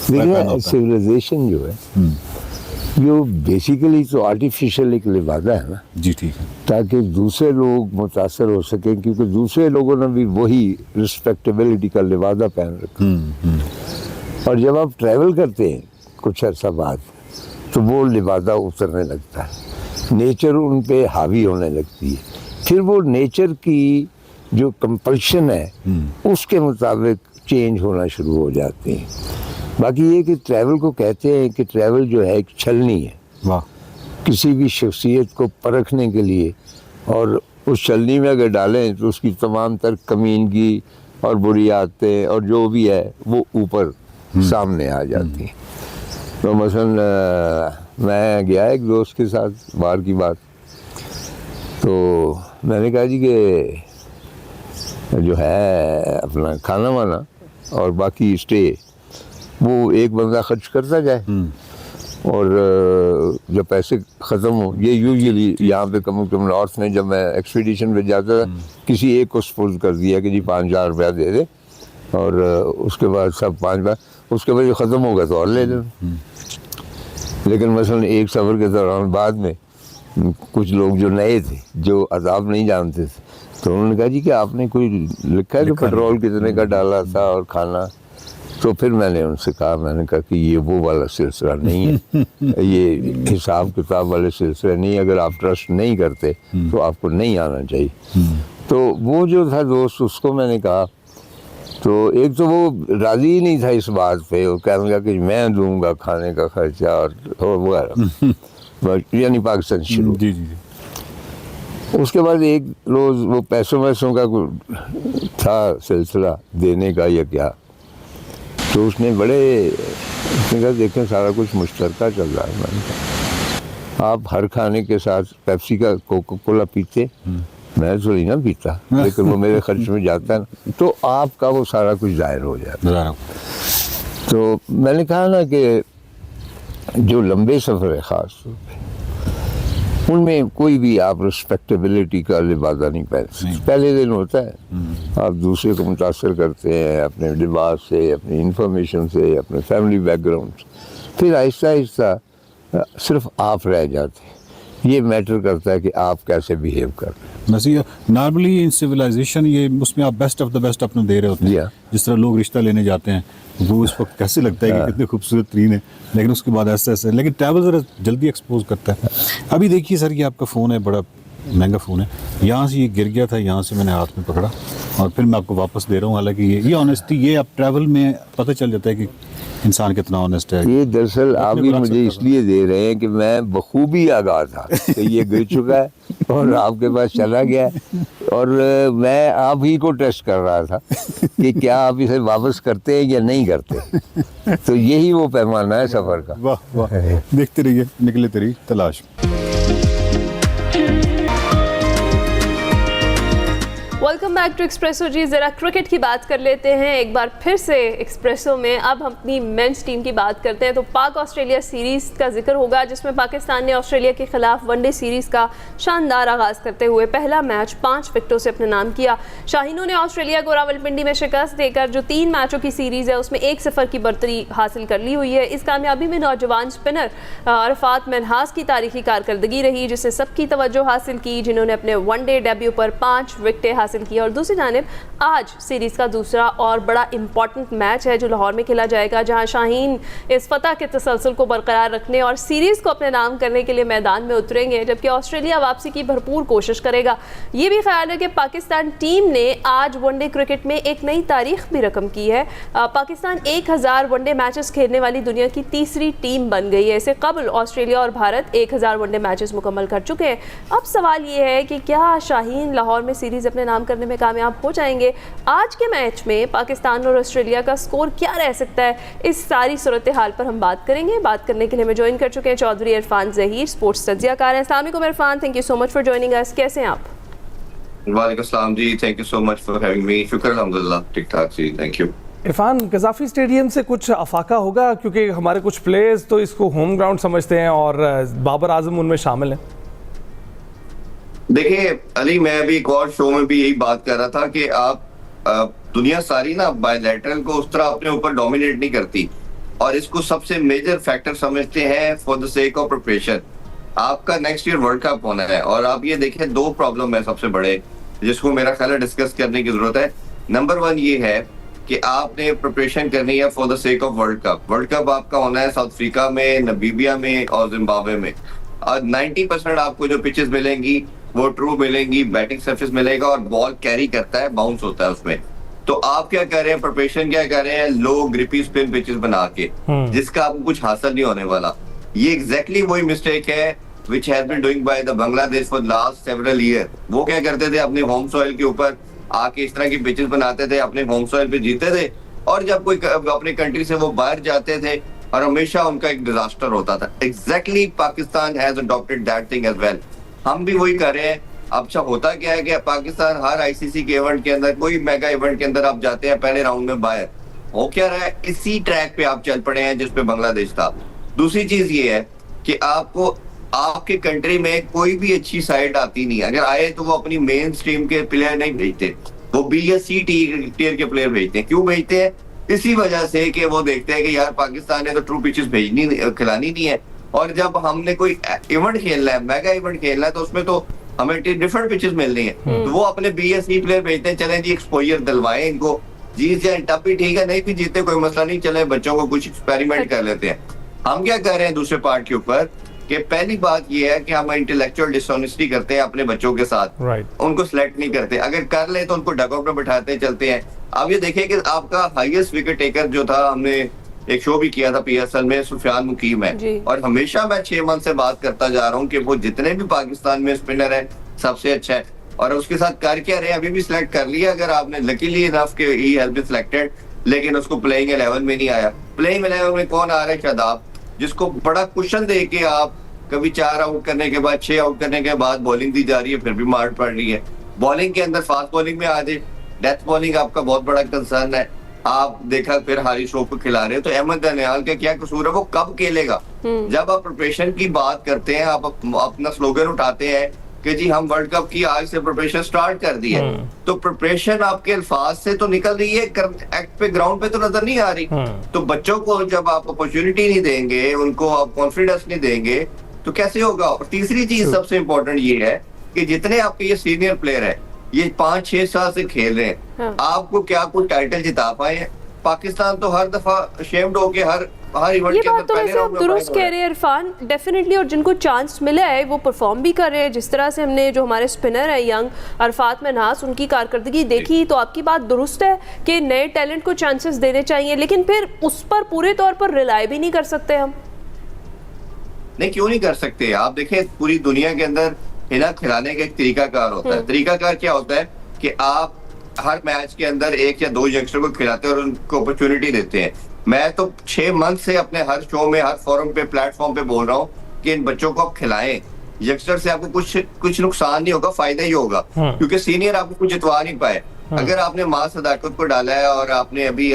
[SPEAKER 7] पहना होता है।
[SPEAKER 8] सिविलाइजेशन जो है जो बेसिकली तो आर्टिफिशियल एक लिबादा है ना
[SPEAKER 7] जी ठीक है।
[SPEAKER 8] ताकि दूसरे लोग मुतासर हो सकें, क्योंकि दूसरे लोगों ने भी वही रिस्पेक्टेबिलिटी का लिबादा पहन रखा और जब आप ट्रैवल करते हैं कुछ अर्सा बाद तो वो लिबादा उतरने लगता है, नेचर उन पे हावी होने लगती है, फिर वो नेचर की जो कंपल्शन है उसके मुताबिक चेंज होना शुरू हो जाते हैं। बाकी ये कि ट्रैवल को कहते हैं कि ट्रैवल जो है एक छलनी है
[SPEAKER 7] वाह।
[SPEAKER 8] किसी भी शख्सियत को परखने के लिए, और उस छलनी में अगर डालें तो उसकी तमाम तर कमीनगी और बुरी आदतें और जो भी है वो ऊपर सामने आ जाती हैं। तो मसलन मैं गया एक दोस्त के साथ बाहर की बात, तो मैंने कहा जी कि जो है अपना खाना वाना और बाकी स्टे वो एक बंदा खर्च करता जाए और जब पैसे ख़त्म हो, ये यूजुअली यहाँ पे कम से कम नॉर्थ में जब मैं एक्सपीडिशन पे जाता था किसी एक को सपोज कर दिया कि जी 5,000 रुपया दे दे और उसके बाद सब 5 उसके बाद ख़त्म होगा तो और ले लेना। लेकिन मसलन एक सफ़र के दौरान बाद में कुछ लोग जो नए थे जो अज़ाब नहीं जानते थे तो उन्होंने कहा जी कि आपने कोई लिखा है कि पेट्रोल कितने का डाला था और खाना, तो फिर मैंने उनसे कहा, मैंने कहा कि ये वो वाला सिलसिला नहीं है, ये हिसाब किताब वाले सिलसिले नहीं, अगर आप ट्रस्ट नहीं करते तो आपको नहीं आना चाहिए। तो वो जो था दोस्त उसको मैंने कहा, तो एक तो वो राज़ी ही नहीं था इस बात पे, वो कहने लगा कि मैं दूंगा खाने का खर्चा और वगैरह, यानी पाकिस्तान शुरू।
[SPEAKER 7] जी जी।
[SPEAKER 8] उसके बाद एक रोज़ वो पैसों वैसों का था सिलसिला देने का या क्या, तो उसने उसने कहा देखें सारा कुछ मुश्तरका चल रहा है। मैंने कहा आप हर खाने के साथ पेप्सी का कोका कोला पीते, मैं तो नहीं ना पीता, लेकिन वो मेरे खर्च में जाता है ना, तो आपका वो सारा कुछ जाहिर हो जाता है। तो मैंने कहा ना कि जो लंबे सफ़र है ख़ास तौर पर उनमें कोई भी आप रिस्पेक्टेबिलिटी का लिबादा नहीं पहन सकते। पहले दिन होता है आप दूसरे को मुतासर करते हैं अपने लिबास से, अपनी इंफॉर्मेशन से, अपने फैमिली बैकग्राउंड से, फिर आहिस्ता आहिस्ता सिर्फ आप रह जाते हैं। ये मैटर करता है कि आप कैसे बिहेव कर रहे हैं।
[SPEAKER 7] बस ये नॉर्मली इन सिविलाइजेशन ये उसमें आप बेस्ट ऑफ द बेस्ट अपना दे रहे होते हैं। जिस तरह लोग रिश्ता लेने जाते हैं वो इस वक्त कैसे लगता है कि कितने खूबसूरत तरीन है, लेकिन उसके बाद ऐसे ऐसे, लेकिन ट्रैवल ज़रा जल्दी एक्सपोज करता है। अभी देखिए सर ये आपका फ़ोन है, बड़ा महंगा फ़ोन है, यहाँ से ये गिर गया था, यहाँ से मैंने हाथ में पकड़ा और फिर मैं आपको वापस दे रहा हूँ। हालांकि ये ऑनेस्टी ये आप ट्रैवल में पता चल जाता है कि इंसान कितना ऑनेस्ट है।
[SPEAKER 8] ये दरअसल आप भी मुझे इसलिए दे रहे हैं कि मैं बखूबी आगाह था कि ये गिर चुका है और आपके पास चला गया है, और मैं आप ही को टेस्ट कर रहा था कि क्या आप इसे वापस करते हैं या नहीं करते। तो यही वो पैमाना है सफ़र का।
[SPEAKER 7] वाह वाह, देखते रहिए निकले तेरी तलाश।
[SPEAKER 1] वेलकम बैक टू एक्सप्रेसो जी। ज़रा क्रिकेट की बात कर लेते हैं एक बार फिर से एक्सप्रेसो में। अब हम अपनी मेंस टीम की बात करते हैं तो पाक ऑस्ट्रेलिया सीरीज़ का जिक्र होगा जिसमें पाकिस्तान ने ऑस्ट्रेलिया के खिलाफ वनडे सीरीज़ का शानदार आगाज़ करते हुए पहला मैच 5 विकेटों से अपने नाम किया। शाहीनों ने ऑस्ट्रेलिया को रावलपिंडी में शिकस्त देकर जो 3 मैचों की सीरीज़ है उसमें 1-0 की बढ़तरी हासिल कर ली हुई है। इस कामयाबी में नौजवान स्पिनर अरफात मनहास की तारीखी कारकर्दगी रही जिससे सबकी तवज्जो हासिल की, जिन्होंने अपने वनडे डेब्यू पर 5 विकेटें हासिल की। और दूसरी जानिब आज सीरीज़ का दूसरा और बड़ा इंपॉर्टेंट मैच है जो लाहौर में खेला जाएगा, जहां शाहीन इस फतह के तसलसल को बरकरार रखने और सीरीज़ को अपने नाम करने के लिए मैदान में उतरेंगे, जबकि ऑस्ट्रेलिया वापसी की भरपूर कोशिश करेगा। ये भी ख्याल है कि पाकिस्तान टीम ने आज वनडे क्रिकेट में एक नई तारीख भी रकम की है। पाकिस्तान 1000 वनडे मैचेस खेलने वाली दुनिया की तीसरी टीम बन गई है। इससे कबल ऑस्ट्रेलिया और भारत 1000 वनडे मैचेस मुकम्मल कर चुके हैं। अब सवाल ये है कि क्या शाहीन लाहौर में सीरीज़ अपने नाम करने में कामयाब हो जाएंगे? आज के मैच में पाकिस्तान और ऑस्ट्रेलिया का स्कोर क्या रह सकता है, इस सारी सूरत हाल पर हम बात करेंगे। बात करने के लिए हमें ज्वाइन कर चुके हैं चौधरी इरफान ज़हीर, स्पोर्ट्स तज्जियाकार हैं। अस्सलाम वालेकुम Irfan, thank you so much for joining us. कैसे हैं आप?
[SPEAKER 9] वालेकुम अस्सलाम जी, thank you so much for having me. शुक्र अल्हम्दुलिल्लाह, ठीक ठाक जी, thank you.
[SPEAKER 2] Irfan, Gaddafi stadium से कुछ अफाका होगा क्योंकि हमारे कुछ प्लेयर्स तो इसको होम ग्राउंड समझते हैं और बाबर आजम उनमें शामिल हैं।
[SPEAKER 9] देखिए अली, मैं अभी एक और शो में भी यही बात कर रहा था कि आप दुनिया सारी ना बायलैटरल को उस तरह अपने ऊपर डोमिनेट नहीं करती, और इसको सबसे मेजर फैक्टर समझते हैं for the sake of preparation. आपका नेक्स्ट ईयर वर्ल्ड कप होना है, और आप ये देखें दो प्रॉब्लम है सबसे बड़े जिसको मेरा ख्याल है डिस्कस करने की जरूरत है। नंबर वन ये है कि आपने प्रिपरेशन करनी है for the sake of world cup. World cup आपका होना है साउथ अफ्रीका में, नमीबिया में और जिम्बाब्वे में, और 90% आपको जो पिचेस मिलेंगी वो ट्रू मिलेंगी, बैटिंग सरफेस मिलेगा और बॉल कैरी करता है, बाउंस होता है उसमें। तो आप क्या कर रहे हैं, प्रिपरेशन क्या कर रहे हैं, लो ग्रिपी स्पिन पिचेस बना के, जिसका आपको कुछ हासिल नहीं होने वाला। ये एग्जैक्टली वही मिस्टेक है which has been doing by the Bangladesh for last several years। वो क्या करते थे, अपने होम सॉइल के ऊपर आके इस तरह की पिचेस बनाते थे, अपने होम सॉइल पे जीते थे, और जब कोई अपने कंट्री से वो बाहर जाते थे और हमेशा उनका एक डिजास्टर होता था। Exactly Pakistan has adopted that thing as well. हम भी वही कर रहे हैं। अब अच्छा होता क्या है कि पाकिस्तान हर आईसीसी के इवेंट के अंदर, कोई मेगा इवेंट के अंदर आप जाते हैं पहले राउंड में बाहर, हो क्या रहा है, इसी ट्रैक पे आप चल पड़े हैं जिसपे बांग्लादेश था। दूसरी चीज ये है कि आपको आपके कंट्री में कोई भी अच्छी साइड आती नहीं, अगर आए तो वो अपनी मेन स्ट्रीम के प्लेयर नहीं भेजते, वो बी या सी टियर के प्लेयर भेजते हैं। क्यों भेजते हैं? इसी वजह से कि वो देखते हैं कि यार पाकिस्तान ने तो ट्रू पिचेस खिलानी नहीं है, और जब हमने कोई इवेंट खेलना है, मेगा इवेंट खेलना है, तो उसमें तो हमें डिफरेंट पिचेस मिलनी है। तो वो अपने बी या सी प्लेयर भेजते हैं, चलें जी एक्सपोजर दिलवाएं इनको, जीत जाए तब भी ठीक है, नहीं भी जीते कोई मसला नहीं, चले बच्चों को कुछ एक्सपेरिमेंट कर लेते हैं। हम क्या कर रहे हैं दूसरे पार्ट के ऊपर कि पहली बात ये है कि हम इंटेलेक्चुअल डिसऑनेस्टी करते हैं अपने बच्चों के साथ, उनको सिलेक्ट नहीं करते, अगर कर ले तो उनको डगआउट में बैठाते चलते हैं। अब ये देखिए कि आपका हाईएस्ट विकेट टेकर जो था, हमने एक शो भी किया था पीएसएल में, सुफियान मुकीम है, और हमेशा मैं 6 मंथ से बात करता जा रहा हूँ कि वो जितने भी पाकिस्तान में स्पिनर है सबसे अच्छा है, और उसके साथ कर क्या रहे, अभी भी सिलेक्ट कर लिया अगर आपने, लकीली इनफ के ही हैज बीन सिलेक्टेड, लेकिन उसको प्लेइंग 11 में नहीं आया। प्लेइंग 11 में कौन आ रहा है? शादाब, जिसको बड़ा कुशन दे के आप कभी 4 आउट करने के बाद 6 आउट करने के बाद बॉलिंग दी जा रही है, फिर भी मार पड़ रही है। बॉलिंग के अंदर फास्ट बॉलिंग में आ जाए, डेथ बॉलिंग आपका बहुत बड़ा कंसर्न है। आप देखा फिर हारिस राउफ को खिला रहे हो, तो अहमद दानियाल का क्या कसूर है? वो कब खेलेगा? जब आप प्रिपरेशन की बात करते हैं, आप अपना स्लोगन उठाते हैं कि जी हम वर्ल्ड कप की आज से प्रिपरेशन स्टार्ट कर दी है, तो प्रिपरेशन आपके अल्फाज से तो निकल रही है, एक्ट पे ग्राउंड पे तो नजर नहीं आ रही। तो बच्चों को जब आप अपॉर्चुनिटी नहीं देंगे, उनको आप कॉन्फिडेंस नहीं देंगे, तो कैसे होगा? और तीसरी चीज सबसे इंपॉर्टेंट ये है कि जितने आपके ये सीनियर प्लेयर है, ये 5-6 साल से खेल रहे हैं, आपको क्या कोई टाइटल जिता पाए हैं? पाकिस्तान तो हर दफा शेम्ड होके हर इवेंट
[SPEAKER 1] ये
[SPEAKER 9] के
[SPEAKER 1] बात
[SPEAKER 9] अंदर
[SPEAKER 1] तो वैसे आप दुरुस्त कह रहे हैं इरफान, डेफिनेटली, और जिनको चांस मिला है वो परफॉर्म भी कर रहे हैं। जिस तरह से हमने जो हमारे स्पिनर है यंग अरफात मन्हास, उनकी कारकर्दगी देखी, तो आपकी बात दुरुस्त है कि नए टैलेंट को चांसेस देने चाहिए, लेकिन फिर उस पर पूरे तौर पर रिलाय भी नहीं कर सकते हम।
[SPEAKER 9] नहीं, क्यों नहीं कर सकते? आप देखें पूरी दुनिया के अंदर हिना खिलाने का एक तरीकाकार होता है। तरीकाकार क्या होता है कि आप हर मैच के अंदर 1 या 2 यंगस्टर को खिलाते हैं और उनको अपॉर्चुनिटी देते हैं। मैं तो 6 मंथ से अपने हर शो में, हर फोरम पे, प्लेटफॉर्म पे बोल रहा हूँ कि इन बच्चों को आप खिलाएं। यंगस्टर से आपको कुछ नुकसान नहीं होगा, फायदा ही होगा, क्योंकि सीनियर आपको कुछ जितवा नहीं पाए। अगर आपने मां सदाकत को डाला है और आपने अभी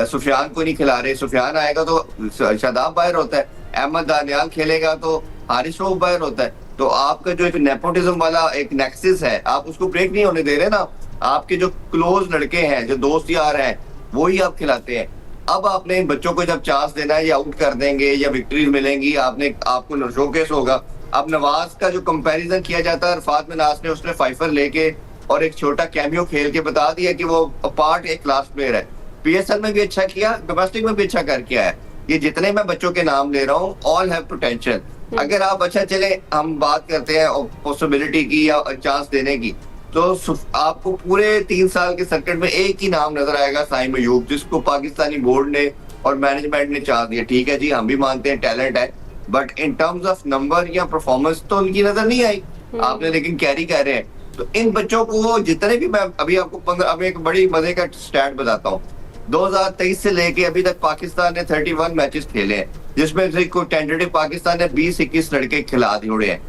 [SPEAKER 9] सुफियान को नहीं खिला रहे, सुफियान आएगा तो शादाब बाहर होता है, अहमद दानियाल खेलेगा तो हारिस राउफ बाहर होता है। तो आपका जो एक नेपोटिज्म वाला एक नेक्सस है, आप उसको ब्रेक नहीं होने दे रहे ना। आपके जो क्लोज लड़के हैं, जो दोस्त यार हैं, वो ही आप खिलाते हैं। अब आपने इन बच्चों को जब चांस देना है, या आउट कर देंगे या विक्ट्रीज मिलेंगी, आपको शोकेस होगा। अब नवाज का जो कंपैरिजन किया जाता है अरफात मन्हास ने, उसने फाइफर लेके और एक छोटा कैमियो खेल के बता दिया कि वो पार्ट एक क्लास प्लेयर है। पीएसएल में भी अच्छा किया, डोमेस्टिक में भी अच्छा करके आया। ये जितने मैं बच्चों के नाम ले रहा हूँ, ऑल हैव पोटेंशियल। अगर आप अच्छा चले, हम बात करते हैं पॉसिबिलिटी की या चांस देने की, तो आपको पूरे 3 साल के सर्किट में एक ही नाम नजर आएगा, साइम अयूब, जिसको पाकिस्तानी बोर्ड ने और मैनेजमेंट ने चांस दिया। ठीक है जी, हम भी मानते हैं टैलेंट है, but in terms of number या परफॉर्मेंस तो उनकी नजर नहीं आई। आपने लेकिन कैरी कर रहे हैं। तो इन बच्चों को जितने भी, मैं अभी आपको अभी एक बड़ी मजे का स्टैट बताता हूँ। 2023 से लेके अभी तक पाकिस्तान ने 31 मैचेस खेले हैं, जिसमें से टेंटेटिव पाकिस्तान ने 20-21 लड़के खिला दिए हैं।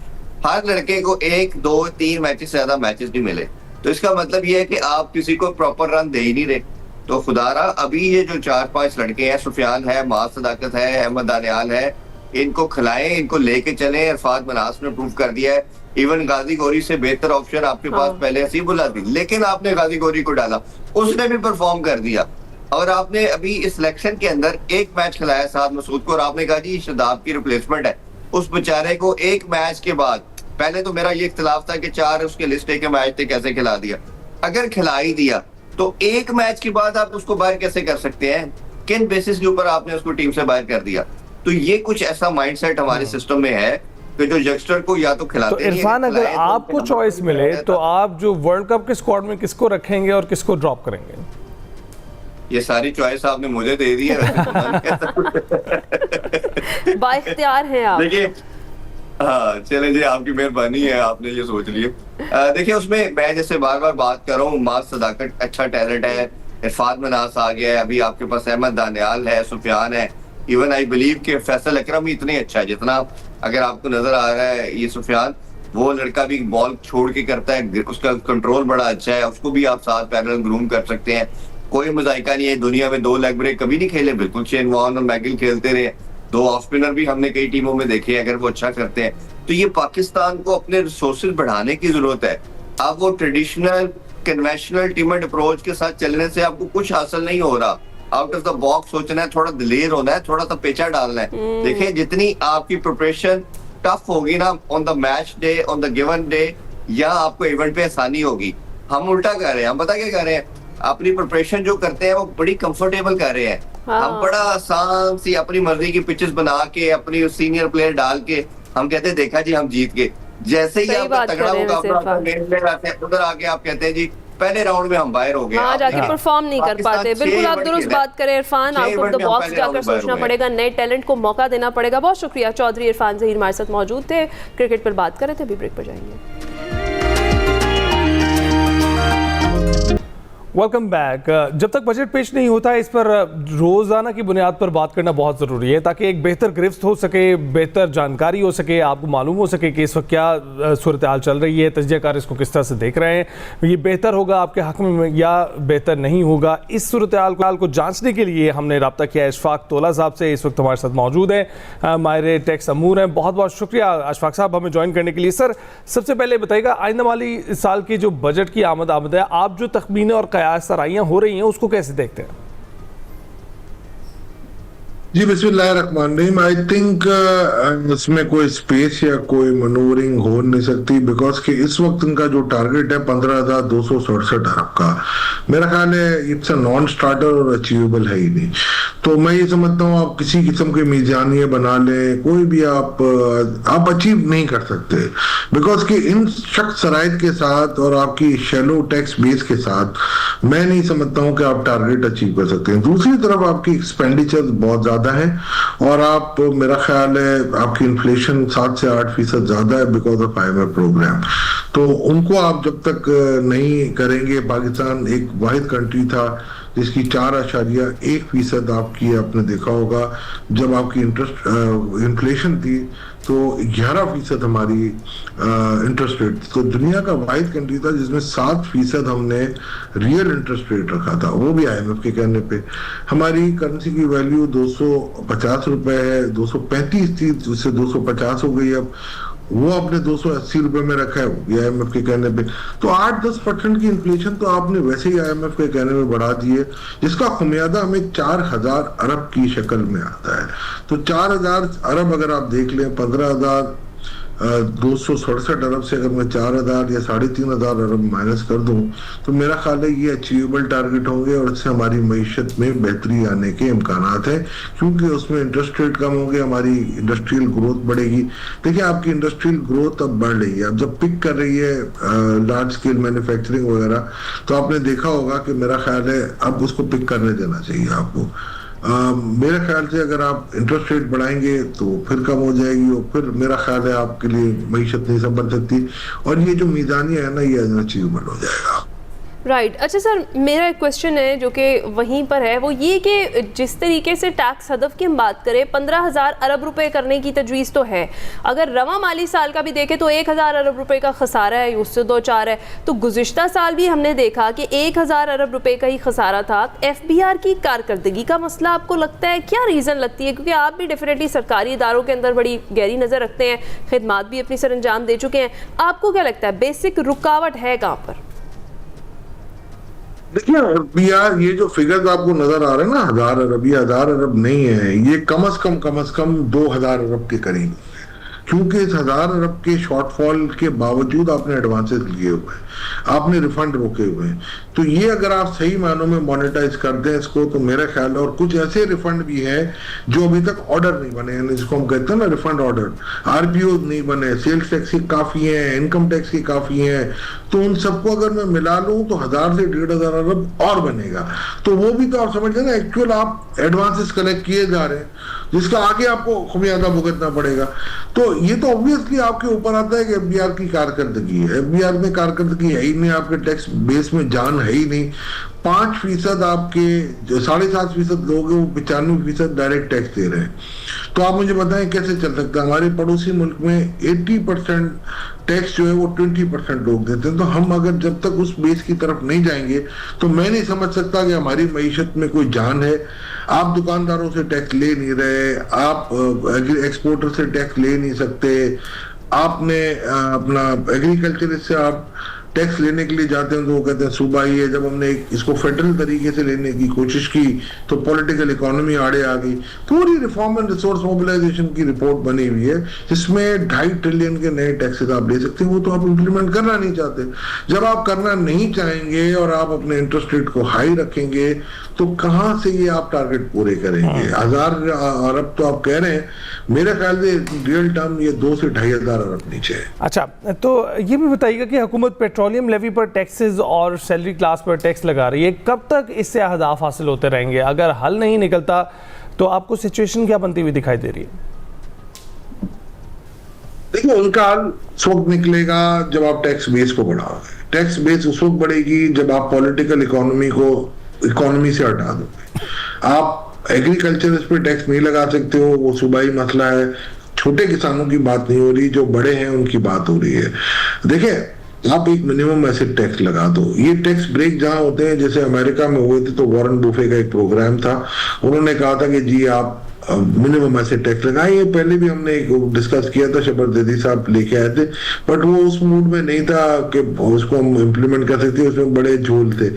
[SPEAKER 9] हर लड़के को 1, 2, 3 मैचेस से ज्यादा मैचेस नहीं मिले। तो इसका मतलब ये है कि आप किसी को प्रॉपर रन दे ही नहीं रहे। तो खुदारा अभी ये जो 4-5 लड़के हैं, सुफियान है, मां सदाकत है, अहमद दानियाल है, इनको खिलाएं, इनको लेके चले। अरफात मन्हास ने प्रूव कर दिया है इवन गाजी गौरी से बेहतर ऑप्शन आपके पास पहले हसीबुल्लाह थी, लेकिन आपने गाजी गौरी को डाला, उसने भी परफॉर्म कर दिया। और आपने अभी इस सिलेक्शन के अंदर एक मैच खिलाया साद मसूद को, और आपने कहा जी शादाब की रिप्लेसमेंट है। उस बेचारे को एक मैच के बाद, पहले तो मेरा ये इख्तिलाफ था कि 4 उसके लिस्ट के मैच थे, कैसे खिला दिया। अगर खिला ही दिया तो एक मैच के बाद आप उसको बाहर कैसे कर सकते हैं? किन बेसिस के ऊपर आपने उसको टीम से बाहर कर दिया? तो ये कुछ ऐसा माइंडसेट हमारे सिस्टम में है कि जो यंगस्टर को या तो खिलाते
[SPEAKER 2] तो इरफान, अगर आपको चॉइस मिले तो आप जो वर्ल्ड कप के स्क्वाड में किसको रखेंगे और किसको ड्रॉप करेंगे?
[SPEAKER 9] ये सारी चॉइस आपने मुझे दे दी है।
[SPEAKER 1] बाइख्तियार हैं आप।
[SPEAKER 9] देखिए, हाँ चलें जी, आपकी मेहरबानी है, आपने ये सोच लिया। देखिए, उसमें मैं जैसे बार बार बात कर रहा हूँ, मास सदाकत अच्छा टैलेंट है, इरफान मनास आ गया है, अभी आपके पास अहमद दानियाल है, सुफियान है, इवन आई बिलीव कि फैसल अकरम ही इतने अच्छा है जितना अगर आपको नजर आ रहा है ये सुफियान, वो लड़का भी बॉल छोड़ के करता है, उसका कंट्रोल बड़ा अच्छा है, उसको भी आप साथ पैरेलल ग्रूम कर सकते हैं। कोई मजाइका नहीं है, दुनिया में 2 लेग ब्रेक कभी नहीं खेले, बिल्कुल शेन वॉर्न और मैगिल खेलते रहे, 2 ऑफ स्पिनर भी हमने कई टीमों में देखे, अगर वो अच्छा करते हैं तो ये पाकिस्तान को अपने रिसोर्सेज बढ़ाने की जरूरत है। आप वो ट्रेडिशनल कन्वेंशनल टीममेट अप्रोच के साथ चलने से आपको कुछ हासिल नहीं हो रहा। आउट ऑफ द बॉक्स सोचना है, थोड़ा दिलेर होना है, थोड़ा सा पेचा डालना है। देखिए, जितनी आपकी प्रिपरेशन टफ होगी ना on the match day, on the given day, या आपको इवेंट पे आसानी होगी। हम उल्टा कर रहे हैं, हम पता क्या कर रहे हैं, अपनी प्रिपरेशन जो करते हैं वो बड़ी कंफर्टेबल कर रहे हैं। हम बड़ा आसान सी अपनी मर्जी की पिचेस बना के, अपनी सीनियर प्लेयर डाल के हम कहते हैं देखा जी हम जीत गए। जैसे ही आपका तगड़ा मुकाबला मेन प्लेयर आते हैं, उधर आके आप कहते हैं जी पहले राउंड में हम बाहर हो गए,
[SPEAKER 1] वहां जाके परफॉर्म नहीं कर पाते। बिल्कुल आप दुरुस्त बात करें Irfan, out of the box जाकर सोचना पड़ेगा, नए टैलेंट को मौका देना पड़ेगा। बहुत शुक्रिया चौधरी इरफान ज़हीर हमारे साथ मौजूद थे, क्रिकेट पर बात कर रहे थे। अभी ब्रेक पर जाएंगे।
[SPEAKER 2] Welcome back. जब तक बजट पेश नहीं होता है, इस पर रोज़ाना की बुनियाद पर बात करना बहुत ज़रूरी है ताकि एक बेहतर गिरफ्त हो सके, बेहतर जानकारी हो सके, आपको मालूम हो सके कि इस वक्त क्या सूरत हाल चल रही है, तजज़ियाकार इसको किस तरह से देख रहे हैं, ये बेहतर होगा आपके हक़ में या बेहतर नहीं होगा। इस सूरत हाल को जाँचने के लिए हमने रब्ता किया अशफाक तोला साहब से, इस वक्त हमारे साथ मौजूद हैं, माहिर टैक्स अमूर हैं। बहुत बहुत शुक्रिया अशफाक साहब हमें ज्वाइन करने के लिए। सर, सबसे पहले बताइएगा, आइंदा माली साल की जो बजट की आमद है, आप जो तखमीने और सराइयां हो रही हैं उसको कैसे देखते हैं?
[SPEAKER 10] जी बिस्मिल्लाहिर्रहमानिर्रहीम। आई थिंक इसमें कोई स्पेस या कोई मनूवरिंग हो नहीं सकती, बिकॉज कि इस वक्त इनका जो टारगेट है 15,267 अरब का, मेरा ख्याल है इट्स अ नॉन स्टार्टर और अचीवेबल है ही नहीं। तो मैं ये समझता हूँ आप किसी किस्म के मीजानिया बना लें, कोई भी आप अचीव नहीं कर सकते, बिकॉज कि इन शख्स शराइत के साथ और आपकी शैलो टैक्स बेस के साथ मैं नहीं समझता हूँ कि आप टारगेट अचीव कर सकते हैं। दूसरी तरफ आपकी एक्सपेंडिचर बहुत ज्यादा है और आप, मेरा ख्याल है आपकी इन्फ्लेशन 7 से 8% ज्यादा है बिकॉज ऑफ IMF प्रोग्राम। तो उनको आप जब तक नहीं करेंगे, पाकिस्तान एक वाहिद कंट्री था जिसकी 4.1% आपकी, आपने देखा होगा जब आपकी इन्फ्लेशन थी तो 11% हमारी इंटरेस्ट रेट, तो दुनिया का वाहिद कंट्री था जिसमें 7% हमने रियल इंटरेस्ट रेट रखा था, वो भी IMF के कहने पे। हमारी करेंसी की वैल्यू 250 रुपए है, 235 थी, उससे 250 हो गई, अब वो आपने 280 रुपए में रखा है, वो भी IMF के कहने पे। तो 8-10% की इन्फ्लेशन तो आपने वैसे ही IMF के कहने में बढ़ा दी है, जिसका खुमियादा हमें 4,000 अरब की शक्ल में आता है। तो 4,000 अरब अगर आप देख लें, 15,267 अरब से अगर मैं 4,000 या 3,500 अरब माइनस कर दूं तो मेरा ख्याल है ये अचीवेबल टारगेट होंगे और इससे हमारी मईशत में बेहतरी आने के इम्कानात है, क्योंकि उसमें इंटरेस्ट रेट कम होंगे, हमारी इंडस्ट्रियल ग्रोथ बढ़ेगी। देखिए, आपकी इंडस्ट्रियल ग्रोथ अब बढ़ रही है, अब जब पिक कर रही है लार्ज स्केल मैन्युफैक्चरिंग वगैरह, तो आपने देखा होगा कि मेरा ख्याल है अब उसको पिक करने देना चाहिए आपको। मेरे ख्याल से अगर आप इंटरेस्ट रेट बढ़ाएंगे तो फिर कम हो जाएगी और फिर मेरा ख्याल है आपके लिए मईशत नहीं संभल सकती, और ये जो मीज़ानिया है ना, ये अचीवेबल हो जाएगा।
[SPEAKER 1] राइट अच्छा सर, मेरा एक क्वेश्चन है जो कि वहीं पर है, वो ये कि जिस तरीके से टैक्स हदफ की हम बात करें, 15,000 अरब रुपए करने की तजवीज़ तो है, अगर रवा माली साल का भी देखें तो 1,000 अरब रुपए का खसारा है, उससे 2-4 है। तो गुज़िश्ता साल भी हमने देखा कि 1,000 अरब रुपए का ही खसारा था। FBR की कारकर्दगी का मसला आपको लगता है, क्या रीज़न लगती है? क्योंकि आप भी डेफिनेटली सरकारी इदारों के अंदर बड़ी गहरी नज़र रखते हैं, खिदमात भी अपनी सर अंजाम दे चुके हैं, आपको क्या लगता है बेसिक रुकावट है कहाँ पर?
[SPEAKER 10] देखिए FBR ये जो फिगर्स आपको नजर आ रहे हैं ना, 1,000 अरब, ये 1,000 अरब नहीं है, ये कम से कम 2,000 अरब के करीब है। क्योंकि इस 1,000 अरब के शॉर्टफॉल के बावजूद आपने एडवांसेस लिए हुए हैं, आपने रिफंड रोके हुए हैं, तो ये अगर आप सही मायनों में मोनेटाइज कर दें इसको, तो मेरा ख्याल, और कुछ ऐसे रिफंड भी हैं जो अभी तक ऑर्डर नहीं बने हैं, जिसको हम कहते हैं ना रिफंड ऑर्डर, RPO नहीं बने, सेल्स टैक्स की काफी है, इनकम टैक्स की काफी है, तो उन सबको अगर मैं मिला लूं तो 1,000 से 1,500 अरब और बनेगा। तो वो भी तो आप समझ लें ना, एक्चुअल आप एडवांसेस कलेक्ट किए जा रहे हैं, जिसका आगे आपको खुमियाजा भुगतना पड़ेगा। तो ये तो ऑब्वियसली आपके ऊपर आता है कि FBR की कारकर्दगी है। FBR में कारकर्दगी है ही नहीं, आपके टैक्स बेस में जान है ही नहीं। 5% आपके जो 7.5% लोग हैं वो 95% डायरेक्ट टैक्स दे रहे हैं। तो आप मुझे बताएं कैसे चल सकता है? हमारे पड़ोसी मुल्क में 80% टैक्स जो है वो 20% लोग देते हैं। तो हम अगर जब तक उस बेस की तरफ नहीं जाएंगे तो मैं नहीं समझ सकता कि हमारी मईशत में कोई जान है। आप दुकानदारों से टैक्स ले नहीं रहे, आप एक्सपोर्टर से टैक्स ले नहीं सकते, आपने अपना एग्रीकल्चरिस्ट से आप टैक्स लेने के लिए जाते हैं तो वो कहते हैं सूबा ही है। जब हमने इसको फेडरल तरीके से लेने की कोशिश की तो पॉलिटिकल इकोनॉमी आड़े आ गई। पूरी रिफॉर्म एंड रिसोर्स मोबिलाइजेशन की रिपोर्ट बनी हुई है, जिसमें 2.5 ट्रिलियन के नए टैक्सेस आप ले सकते हैं, वो तो आप इम्प्लीमेंट करना नहीं चाहते। जब आप करना नहीं चाहेंगे और आप अपने इंटरेस्ट रेट को हाई रखेंगे तो कहां से ये आप टारगेट पूरे करेंगे? 1,000 अरब तो आप कह रहे हैं, मेरे ख्याल से रियल टर्म ये 2 से 2,500 अरब नीचे है।
[SPEAKER 2] अच्छा, तो ये भी बताइएगा कि हुकूमत पेट्रोलियम लेवी पर टैक्सेस और सैलरी क्लास पर टैक्स लगा रही है, कब तक इससे अहदाफ हासिल होते रहेंगे? अगर हल नहीं निकलता तो आपको सिचुएशन क्या बनती हुई दिखाई दे रही है?
[SPEAKER 10] देखिए, उनका हल उस वक्त निकलेगा जब आप टैक्स बेस को बढ़ाओगे। टैक्स बेस उस वक्त बढ़ेगी जब आप पॉलिटिकल इकोनॉमी से हटा दोगे। आप एग्रीकल्चर इस पर टैक्स नहीं लगा सकते हो, वो सूबाई मसला है। छोटे किसानों की बात नहीं हो रही, जो बड़े हैं उनकी बात हो रही है। देखिए, आप एक मिनिमम एसेट टैक्स लगा दो। ये टैक्स ब्रेक जहां होते हैं, जैसे अमेरिका में हुए थे, तो वॉरेन बुफे का एक प्रोग्राम था, उन्होंने कहा था कि जी आप मिनिमम एसेट टैक्स लगाए। ये पहले भी हमने डिस्कस किया था, शबर दीदी साहब लेके आए थे, बट वो उस मूड में नहीं था कि उसको हम इम्प्लीमेंट कर सकते, उसमें बड़े झोल थे।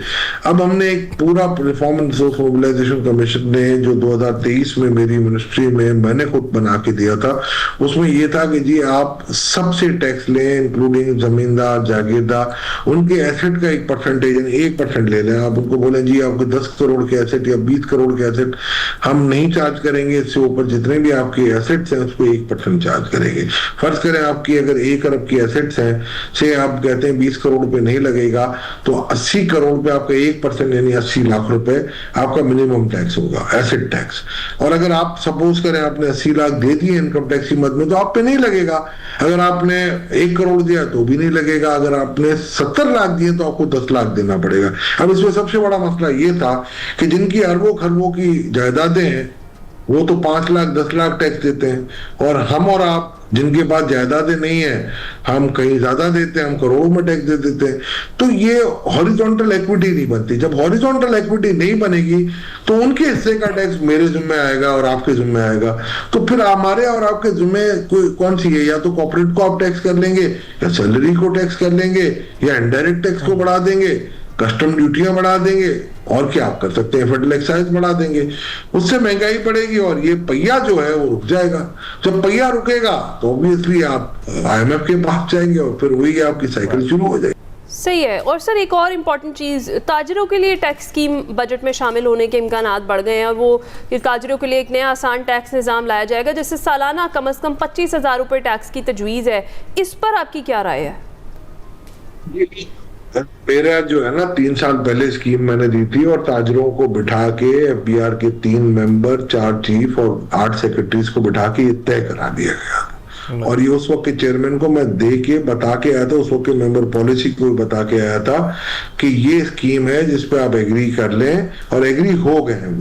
[SPEAKER 10] अब हमने एक पूरा reform and resource mobilisation commission ने, जो 2023 में मेरी मिनिस्ट्री में मैंने खुद बना के दिया था, उसमें ये था कि जी आप सबसे टैक्स लें, इंक्लूडिंग जमींदार, जागीरदार, उनके एसेट का 1% ले लें। आप उनको बोलें जी आपके 10 करोड़ के एसेट या 20 करोड़ के एसेट हम नहीं चार्ज करेंगे, इससे ऊपर जितने भी आपके एसेट्स हैं उस पर 1% चार्ज करेंगे। फर्ज करें आपकी अगर 1 अरब की एसेट्स हैं, से आप कहते हैं 20 करोड़ रुपए नहीं लगेगा, तो 80 करोड़ पे आपका 1% यानी 80 लाख रुपए आपका मिनिमम टैक्स होगा, एसेट टैक्स। और अगर आप सपोज करें आपने 80 लाख दे दिए इनकम टैक्स की मद में, तो आप पे नहीं लगेगा। अगर आपने 1 करोड़ दिया तो भी नहीं लगेगा। अगर आपने 70 लाख दिए तो आपको 10 लाख देना पड़ेगा। अब इसमें सबसे बड़ा मसला ये था कि जिनकी अरबों खरबों की जायदादें हैं वो तो 5 लाख 10 लाख टैक्स देते हैं, और हम और आप जिनके पास जायदादें नहीं है, हम कहीं ज्यादा देते हैं, हम करोड़ों में टैक्स दे देते हैं। तो ये हॉरिजॉन्टल इक्विटी नहीं बनती। जब हॉरिजॉन्टल इक्विटी नहीं बनेगी तो उनके हिस्से का टैक्स मेरे जिम्मे आएगा और आपके जिम्मे आएगा। तो फिर हमारे और आपके जिम्मे कौन सी है? या तो कॉर्पोरेट को आप टैक्स कर लेंगे, या सैलरी को टैक्स कर लेंगे, या इनडायरेक्ट टैक्स को बढ़ा देंगे, कस्टम ड्यूटियां बढ़ा देंगे, और क्या आप कर सकते हैं, फेडरल एक्साइज बढ़ा देंगे। उससे महंगाई बढ़ेगी और ये पहिया जो है वो रुक जाएगा। जब पहिया रुकेगा तो ऑब्वियसली आप IMF के पास जाएंगे और फिर वही आपकी साइकिल शुरू हो जाएगी।
[SPEAKER 1] सही है। और सर एक और इम्पॉर्टेंट चीज़, ताजरों के लिए टैक्स स्कीम बजट में शामिल होने के इम्कानात बढ़ गए हैं, और वो ताजरों के लिए एक नया आसान टैक्स निज़ाम लाया जाएगा जिससे सालाना कम से कम 25,000 रुपये टैक्स की तजवीज़ है। इस पर आपकी क्या राय है?
[SPEAKER 10] मेरा जो है ना 3 साल पहले स्कीम मैंने दी थी, और ताजरों को बिठा के FBR के 3 मेंबर, 4 चीफ और 8 सेक्रेटरीज को बिठा के ये तय करा दिया गया। और ये उस वक्त के चेयरमैन को मैं दे के बता के आया था, उस वक्त के मेंबर पॉलिसी को बता के आया था कि ये स्कीम है जिस पे आप एग्री कर लें, और एग्री हो गए हैं।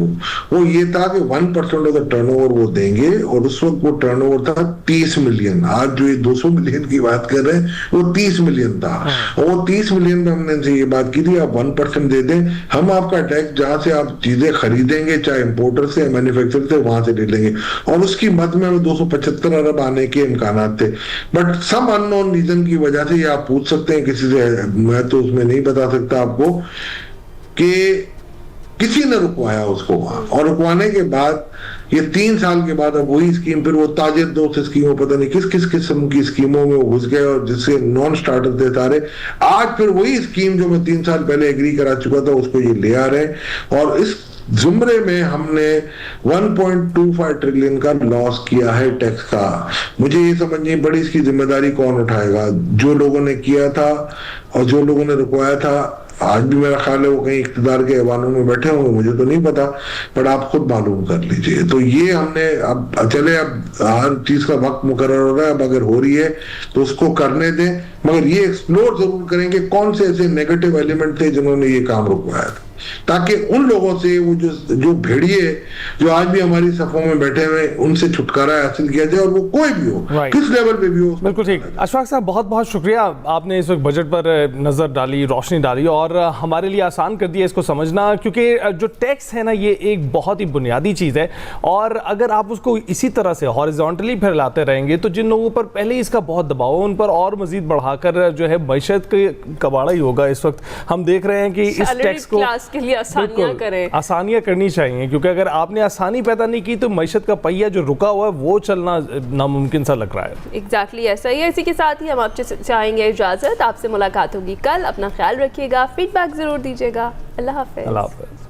[SPEAKER 10] वो ये था कि 1% ऑफ द टर्नओवर वो देंगे, और उस वक्त वो टर्नओवर था 30 मिलियन। आज जो ये 200 मिलियन की बात कर रहे हैं वो 30 मिलियन था, और वो 30 मिलियन में हमने इनसे ये बात की थी आप 1% दे दें, हम आपका टैक्स जहां से आप चीजें खरीदेंगे चाहे इंपोर्टर से मैन्युफैक्चरर से वहां से ले लेंगे, और उसकी मद में 275 अरब आने के इम्कान थे। बट सम अननोन रीजन की वजह से, ये आप पूछ सकते हैं किसी से, मैं तो उसमें नहीं बता सकता आपको, कि किसी ने रुकवाया उसको वहां, और रुकवाने के बाद ये 3 साल के बाद अब वही स्कीम, फिर वो ताजिर दोस्त स्कीमों, पता नहीं किस किस किस्म की स्कीमों में वो घुस गए, और जिससे नॉन स्टार्टर थे सारे। आज फिर वही स्कीम जो मैं 3 साल पहले एग्री करा चुका था उसको ये ले आ रहे हैं, और इस जुमरे में हमने 1.25 ट्रिलियन का लॉस किया है टैक्स का। मुझे ये समझ नहीं पड़ी इसकी जिम्मेदारी कौन उठाएगा, जो लोगों ने किया था और जो लोगों ने रुकवाया था। आज भी मेरा ख्याल है वो कहीं इख्तिदार के ऐवानों में बैठे होंगे, मुझे तो नहीं पता, पर आप खुद मालूम कर लीजिए। तो ये हमने अब चले, अब हर चीज का वक्त मुकर्रर हो रहा है, अब अगर हो रही है तो उसको करने दें, मगर ये एक्सप्लोर जरूर करेंगे कौन से ऐसे नेगेटिव एलिमेंट थे जिन्होंने ये काम रुकवाया था, ताकि उन लोगों से वो जो भेड़िए जो आज भी हमारी सफों में बैठे हुए उनसे छुटकारा हासिल किया जाए, और वो कोई भी हो, किस लेवल पे भी हो।
[SPEAKER 2] बिल्कुल ठीक। अशफाक साहब, बहुत बहुत शुक्रिया, आपने इस वक्त बजट पर नज़र डाली, रोशनी डाली, और हमारे लिए आसान कर दिया इसको समझना, क्योंकि जो टैक्स है ना ये एक बहुत ही बुनियादी चीज़ है, और अगर आप उसको इसी तरह से हॉरिजॉन्टली फैलाते रहेंगे तो जिन लोगों पर पहले ही इसका बहुत दबाव है उन पर और मजीद बढ़ाकर जो है मैशत का कबाड़ा ही होगा। इस वक्त हम देख रहे हैं कि इस टैक्स को
[SPEAKER 1] के लिए आसानियां करें,
[SPEAKER 2] आसानियां करनी चाहिए, क्योंकि अगर आपने आसानी पैदा नहीं की तो मैशत का पहिया जो रुका हुआ है वो चलना नामुमकिन सा लग रहा है।
[SPEAKER 1] एग्जैक्टली ऐसा ही है। इसी के साथ ही हम आपसे चाहेंगे इजाज़त, आपसे मुलाकात होगी कल। अपना ख्याल रखिएगा, फीडबैक ज़रूर दीजिएगा। अल्लाह हाफ़िज़।
[SPEAKER 2] अल्लाह हाफ़िज़।